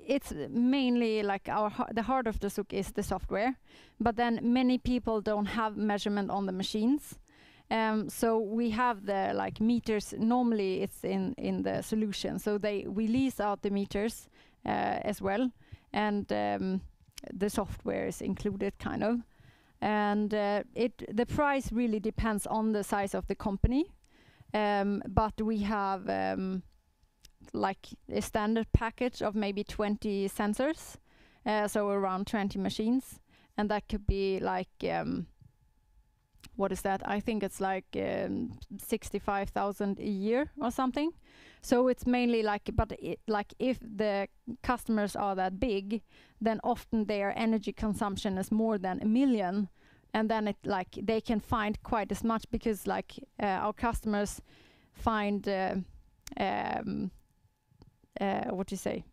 it's mainly like the heart of the Zouk is the software, but then many people don't have measurement on the machines. So we have the like meters. Normally it's in the solution. So we lease out the meters as well, and the software is included, kind of. And the price really depends on the size of the company. But we have like a standard package of maybe 20 sensors, so around 20 machines, and that could be like what is that? I think it's like 65,000 a year or something. So it's mainly like, but like if the customers are that big, then often their energy consumption is more than 1 million. And then it like they can find quite as much, because like our customers find what do you say,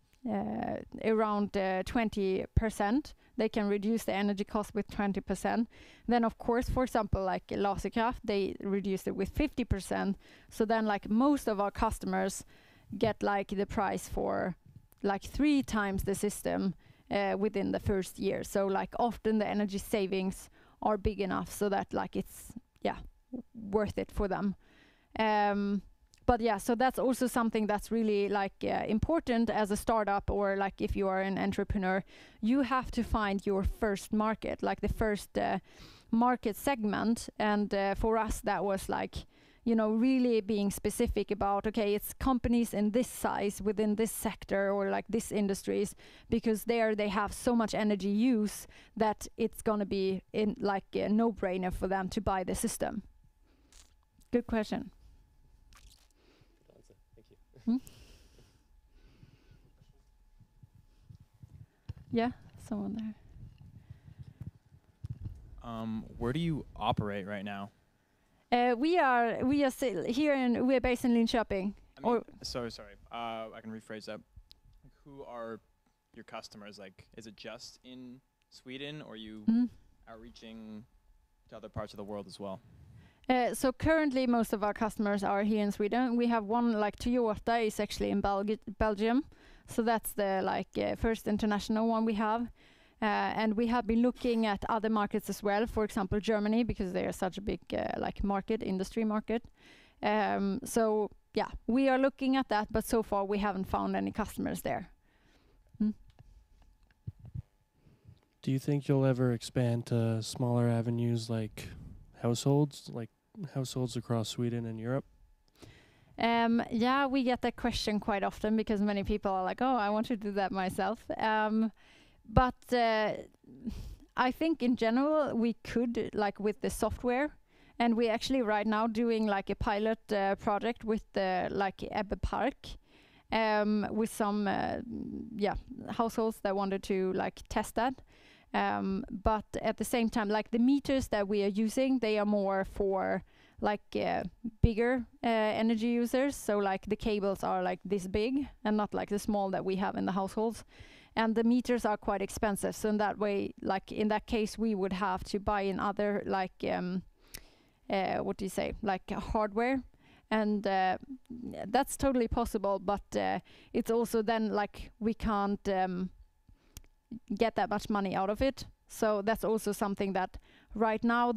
around 20%. They can reduce the energy cost with 20%. Then of course, for example, like Laserkraft, they reduce it with 50%. So then like most of our customers get like the price for like 3 times the system within the first year. So like often the energy savings are big enough so that like it's worth it for them. but yeah, so that's also something that's really like important as a startup, or like if you are an entrepreneur, you have to find your first market, like the first market segment. And for us, that was like, you know, really being specific about, okay, it's companies in this size within this sector or like this industries, because there they have so much energy use that it's going to be in like a no-brainer for them to buy the system. Good question. Good answer. Thank you. Yeah, someone there. Where do you operate right now? We are still here in, we are based in Linköping. I mean, sorry. I can rephrase that. Like, who are your customers? Like, is it just in Sweden, or are you outreaching to other parts of the world as well? So currently most of our customers are here in Sweden. We have one, like Toyota is actually in Belgium. So that's the like first international one we have. And we have been looking at other markets as well, for example Germany, because they are such a big like market, industry market. So yeah, we are looking at that, but so far we haven't found any customers there. Do you think you'll ever expand to smaller avenues like households across Sweden and Europe? Yeah, we get that question quite often, because many people are like, oh, I want to do that myself. But I think in general we could, like with the software, and we actually right now doing like a pilot project with like Ebbe Park, with some households that wanted to like test that. But at the same time, like the meters that we are using, they are more for like bigger energy users. So like the cables are like this big and not like the small that we have in the households. And the meters are quite expensive. So in that way, like in that case, we would have to buy in other like, what do you say, like hardware. And that's totally possible, but it's also then like we can't get that much money out of it. So that's also something that right now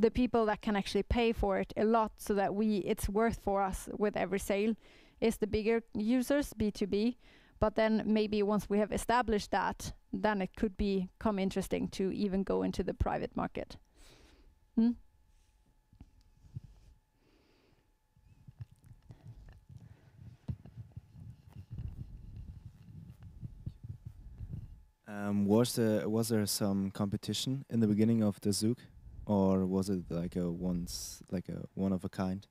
the people that can actually pay for it a lot, so that it's worth for us with every sale, is the bigger users, B2B. But then maybe once we have established that, then it could become interesting to even go into the private market. Was there some competition in the beginning of the Zook, or was it like a one of a kind?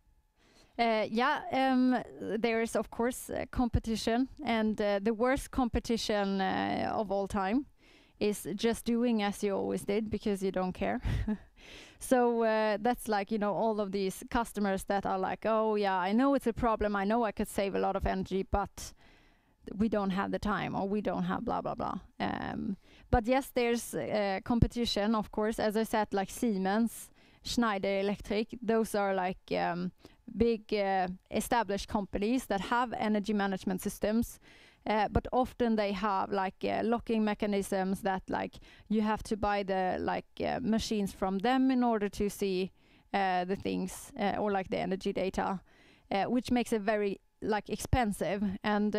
There is of course competition, and the worst competition of all time is just doing as you always did because you don't care. So that's like, you know, all of these customers that are like, oh yeah, I know it's a problem, I know I could save a lot of energy, but we don't have the time, or we don't have blah blah blah. But yes, there's competition, of course. As I said, like Siemens, Schneider Electric, those are like big established companies that have energy management systems, but often they have like locking mechanisms that like you have to buy the like machines from them in order to see the things or like the energy data, which makes it very like expensive. And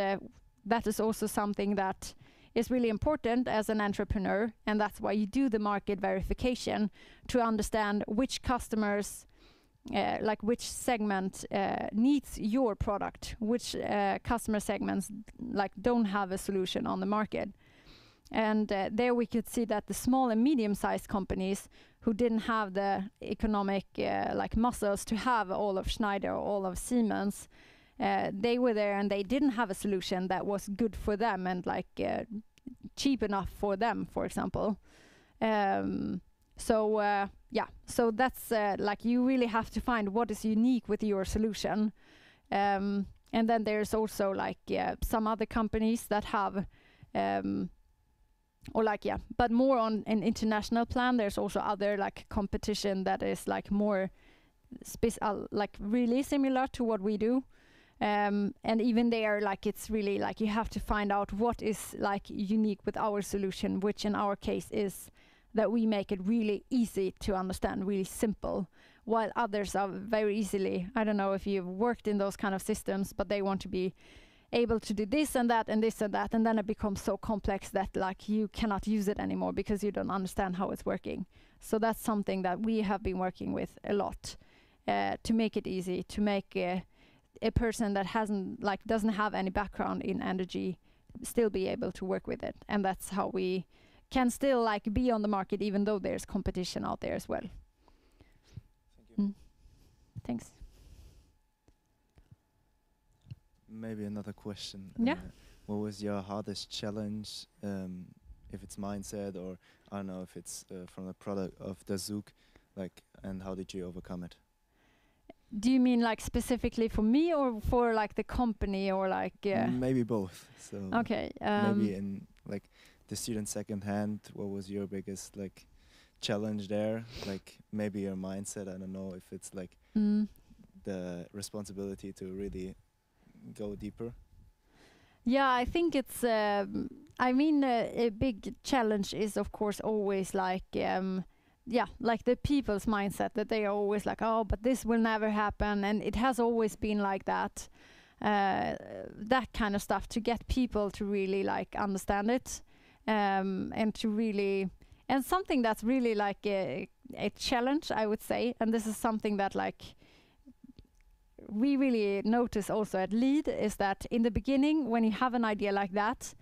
that is also something that is really important as an entrepreneur, and that's why you do the market verification to understand which customers, like which segment needs your product, which customer segments like don't have a solution on the market. And there we could see that the small and medium-sized companies who didn't have the economic like muscles to have all of Schneider or all of Siemens, they were there and they didn't have a solution that was good for them and like cheap enough for them, for example. So that's like you really have to find what is unique with your solution. And then there's also like some other companies that have but more on an international plan. There's also other like competition that is like more like really similar to what we do. And even there, like it's really like you have to find out what is like unique with our solution, which in our case is that we make it really easy to understand, really simple, while others are very easily, I don't know if you've worked in those kind of systems, but they want to be able to do this and that and this and that, and then it becomes so complex that like you cannot use it anymore because you don't understand how it's working. So that's something that we have been working with a lot, to make it easy, to make a person that doesn't have any background in energy still be able to work with it. And that's how we can still like be on the market even though there's competition out there as well. Thank you. Thanks. Maybe another question. Yeah. What was your hardest challenge? If it's mindset, or I don't know if it's from the product of the Zook, like, and how did you overcome it? Do you mean like specifically for me or for like the company or like? Maybe both. So Okay. maybe in like the student second hand, what was your biggest like challenge there? Like maybe your mindset. I don't know if it's like the responsibility to really go deeper. Yeah, I think it's. I mean, a big challenge is of course always like. Like the people's mindset that they are always like, oh, but this will never happen, and it has always been like that. That kind of stuff, to get people to really like understand it, and to really, and something that's really like a challenge, I would say, and this is something that like we really notice also at LEAD, is that in the beginning when you have an idea like that,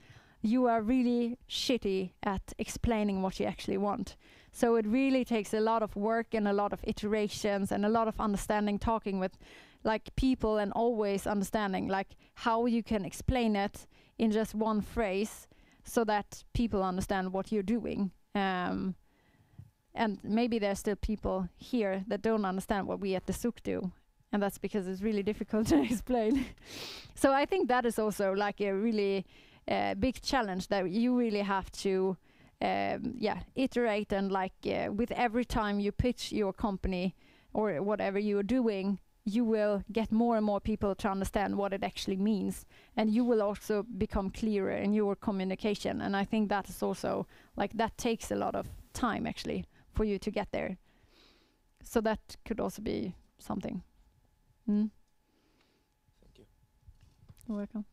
you are really shitty at explaining what you actually want. So it really takes a lot of work and a lot of iterations and a lot of understanding, talking with like people, and always understanding like how you can explain it in just one phrase so that people understand what you're doing. And maybe there's still people here that don't understand what we at the Zook do. And that's because it's really difficult to explain. So I think that is also like a really big challenge, that you really have to iterate, and like with every time you pitch your company or whatever you're doing, you will get more and more people to understand what it actually means, and you will also become clearer in your communication. And I think that is also like, that takes a lot of time actually for you to get there. So that could also be something. Thank you. You're welcome.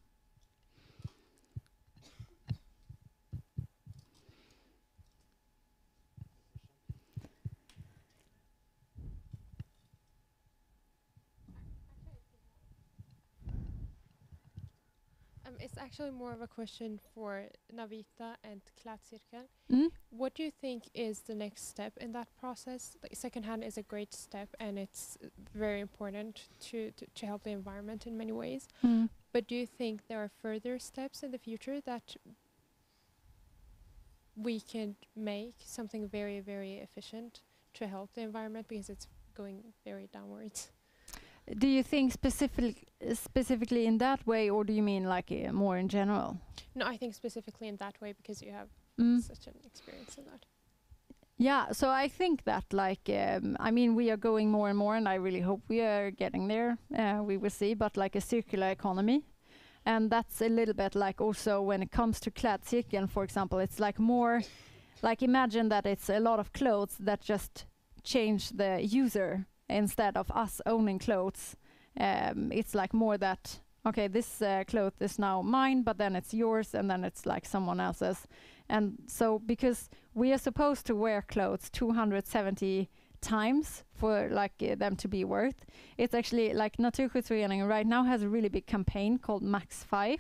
It's actually more of a question for Navita and Klädcirkeln. Mm? What do you think is the next step in that process? Like, secondhand is a great step, and it's very important to help the environment in many ways. Mm. But do you think there are further steps in the future that we can make something very, very efficient to help the environment, because it's going very downwards? Do you think specifically in that way, or do you mean like more in general? No, I think specifically in that way, because you have such an experience in that. Yeah, so I think that like, I mean, we are going more and more, and I really hope we are getting there. We will see, but like a circular economy. And that's a little bit like also when it comes to Klädcirkeln, for example, it's like more, like imagine that it's a lot of clothes that just change the user instead of us owning clothes. It's like more that, okay, this cloth is now mine, but then it's yours, and then it's like someone else's. And so because we are supposed to wear clothes 270 times for like them to be worth, it's actually like Naturskyddsföreningen right now has a really big campaign called Max 5,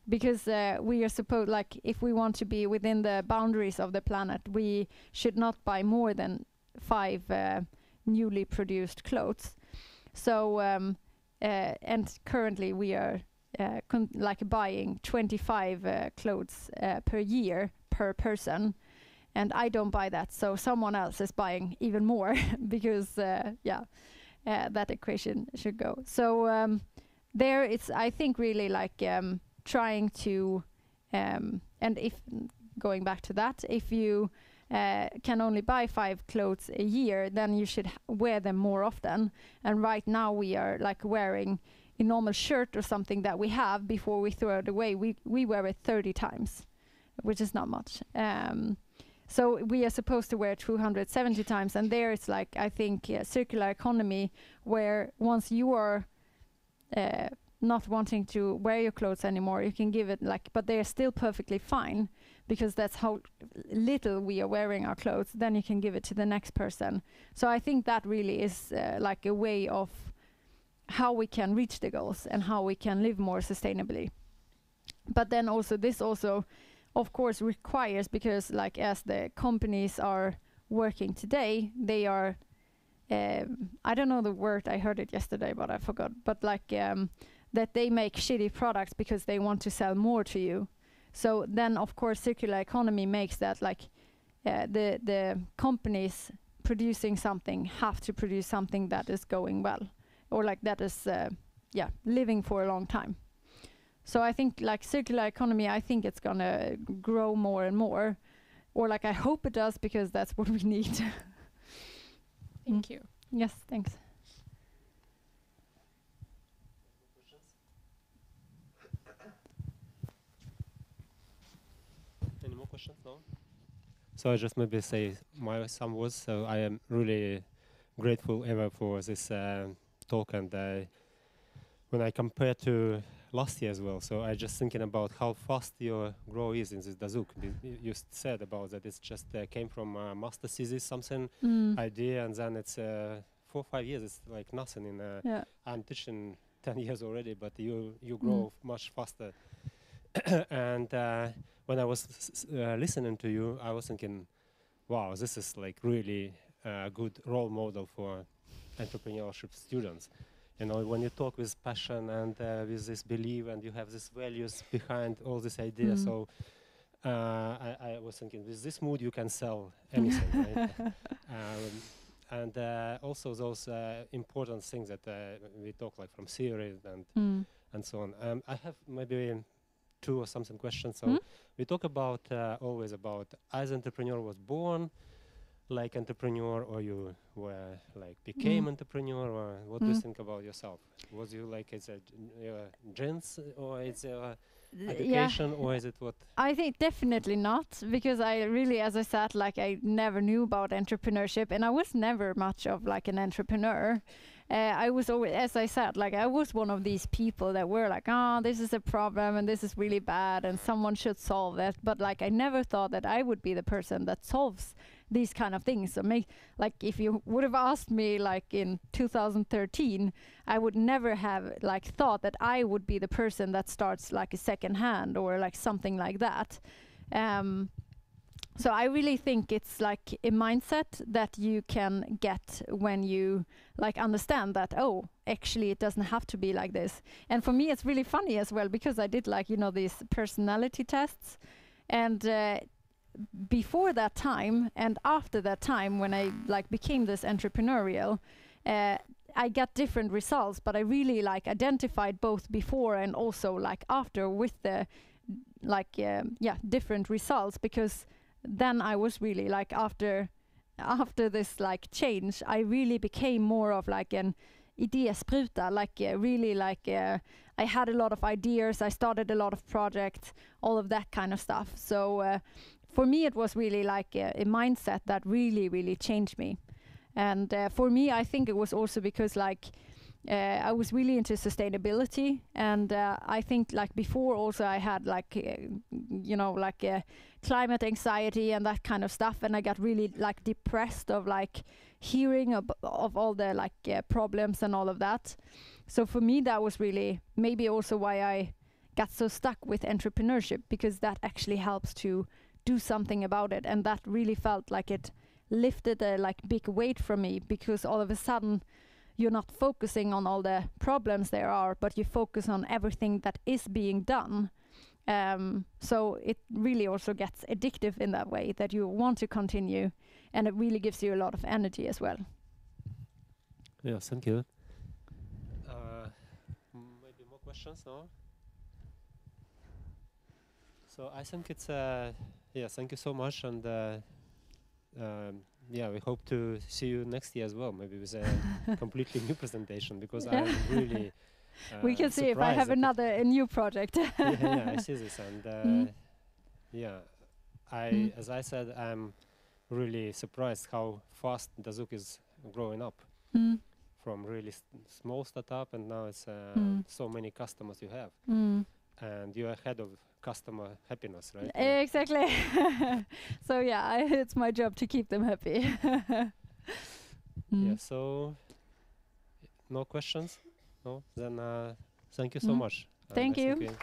because we are supposed, like if we want to be within the boundaries of the planet, we should not buy more than 5 newly produced clothes. So and currently we are like buying 25 clothes per year per person, and I don't buy that, so someone else is buying even more because that equation should go. So there it's, I think, really like trying to and if going back to that, if you can only buy 5 clothes a year, then you should wear them more often. And right now we are like wearing a normal shirt or something that we have, before we throw it away, we wear it 30 times, which is not much. So we are supposed to wear 270 times, and there it's like, I think, circular economy, where once you are not wanting to wear your clothes anymore, you can give it like, but they are still perfectly fine, because that's how little we are wearing our clothes. Then you can give it to the next person. So I think that really is like a way of how we can reach the goals and how we can live more sustainably. But then also this also, of course, requires, because like as the companies are working today, they are, I don't know the word, I heard it yesterday, but I forgot, but like that they make shitty products because they want to sell more to you. So then, of course, circular economy makes that like the companies producing something have to produce something that is going well, or like that is, living for a long time. So I think like circular economy, I think it's gonna grow more and more, or like I hope it does, because that's what we need. Thank you. Yes, thanks. Any more questions? No? So I just maybe say some words. So I am really grateful ever for this talk, and when I compare to last year as well, so I just thinking about how fast your growth is in this Dazuk. You said about that it's just came from a master thesis, something idea, and then it's 4 or 5 years. It's like nothing. I'm teaching 10 years already, but you grow much faster. And when I was listening to you, I was thinking, wow, this is like really a good role model for entrepreneurship students. You know, when you talk with passion and with this belief, and you have these values behind all this idea. So I was thinking, with this mood, you can sell anything, right? And also those important things that we talk, like from theory and so on. I have maybe 2 or something questions. So we talk about always about as entrepreneur was born like entrepreneur, or you were like became entrepreneur, or what do you think about yourself? Was you like it's a genes, or it's education, or is it what? I think definitely not, because I really, as I said, like I never knew about entrepreneurship, and I was never much of like an entrepreneur. I was always, as I said, like I was one of these people that were like, oh, this is a problem and this is really bad and someone should solve it. But like I never thought that I would be the person that solves these kind of things. So like if you would have asked me like in 2013, I would never have like thought that I would be the person that starts like a second hand or like something like that. So I really think it's like a mindset that you can get when you like understand that, oh, actually it doesn't have to be like this. And for me, it's really funny as well, because I did like, you know, these personality tests, and before that time and after that time, when I like became this entrepreneurial, I got different results, but I really like identified both before and also like after with the like different results, because then I was really like after this like change, I really became more of like an idéspruta, like really like I had a lot of ideas, I started a lot of projects, all of that kind of stuff. So for me it was really like a mindset that really changed me. And for me, I think it was also because like I was really into sustainability, and I think like before also I had like you know, like climate anxiety and that kind of stuff, and I got really like depressed of like hearing of all the like problems and all of that. So for me that was really maybe also why I got so stuck with entrepreneurship, because that actually helps to do something about it, and that really felt like it lifted a like big weight from me, because all of a sudden you're not focusing on all the problems there are, but you focus on everything that is being done. So it really also gets addictive in that way, that you want to continue, and it really gives you a lot of energy as well. Yeah, thank you. Maybe more questions, no? So I think it's thank you so much, and we hope to see you next year as well, maybe with a completely new presentation, because I'm really we can see if I have a new project. I see this, and as I said, I'm really surprised how fast Dazuk is growing up. From really small startup, and now it's so many customers you have, and you're ahead of customer happiness, right? Exactly. So yeah, it's my job to keep them happy. Yeah. So, no questions? No. Then thank you so much. Thank Nice you. talking.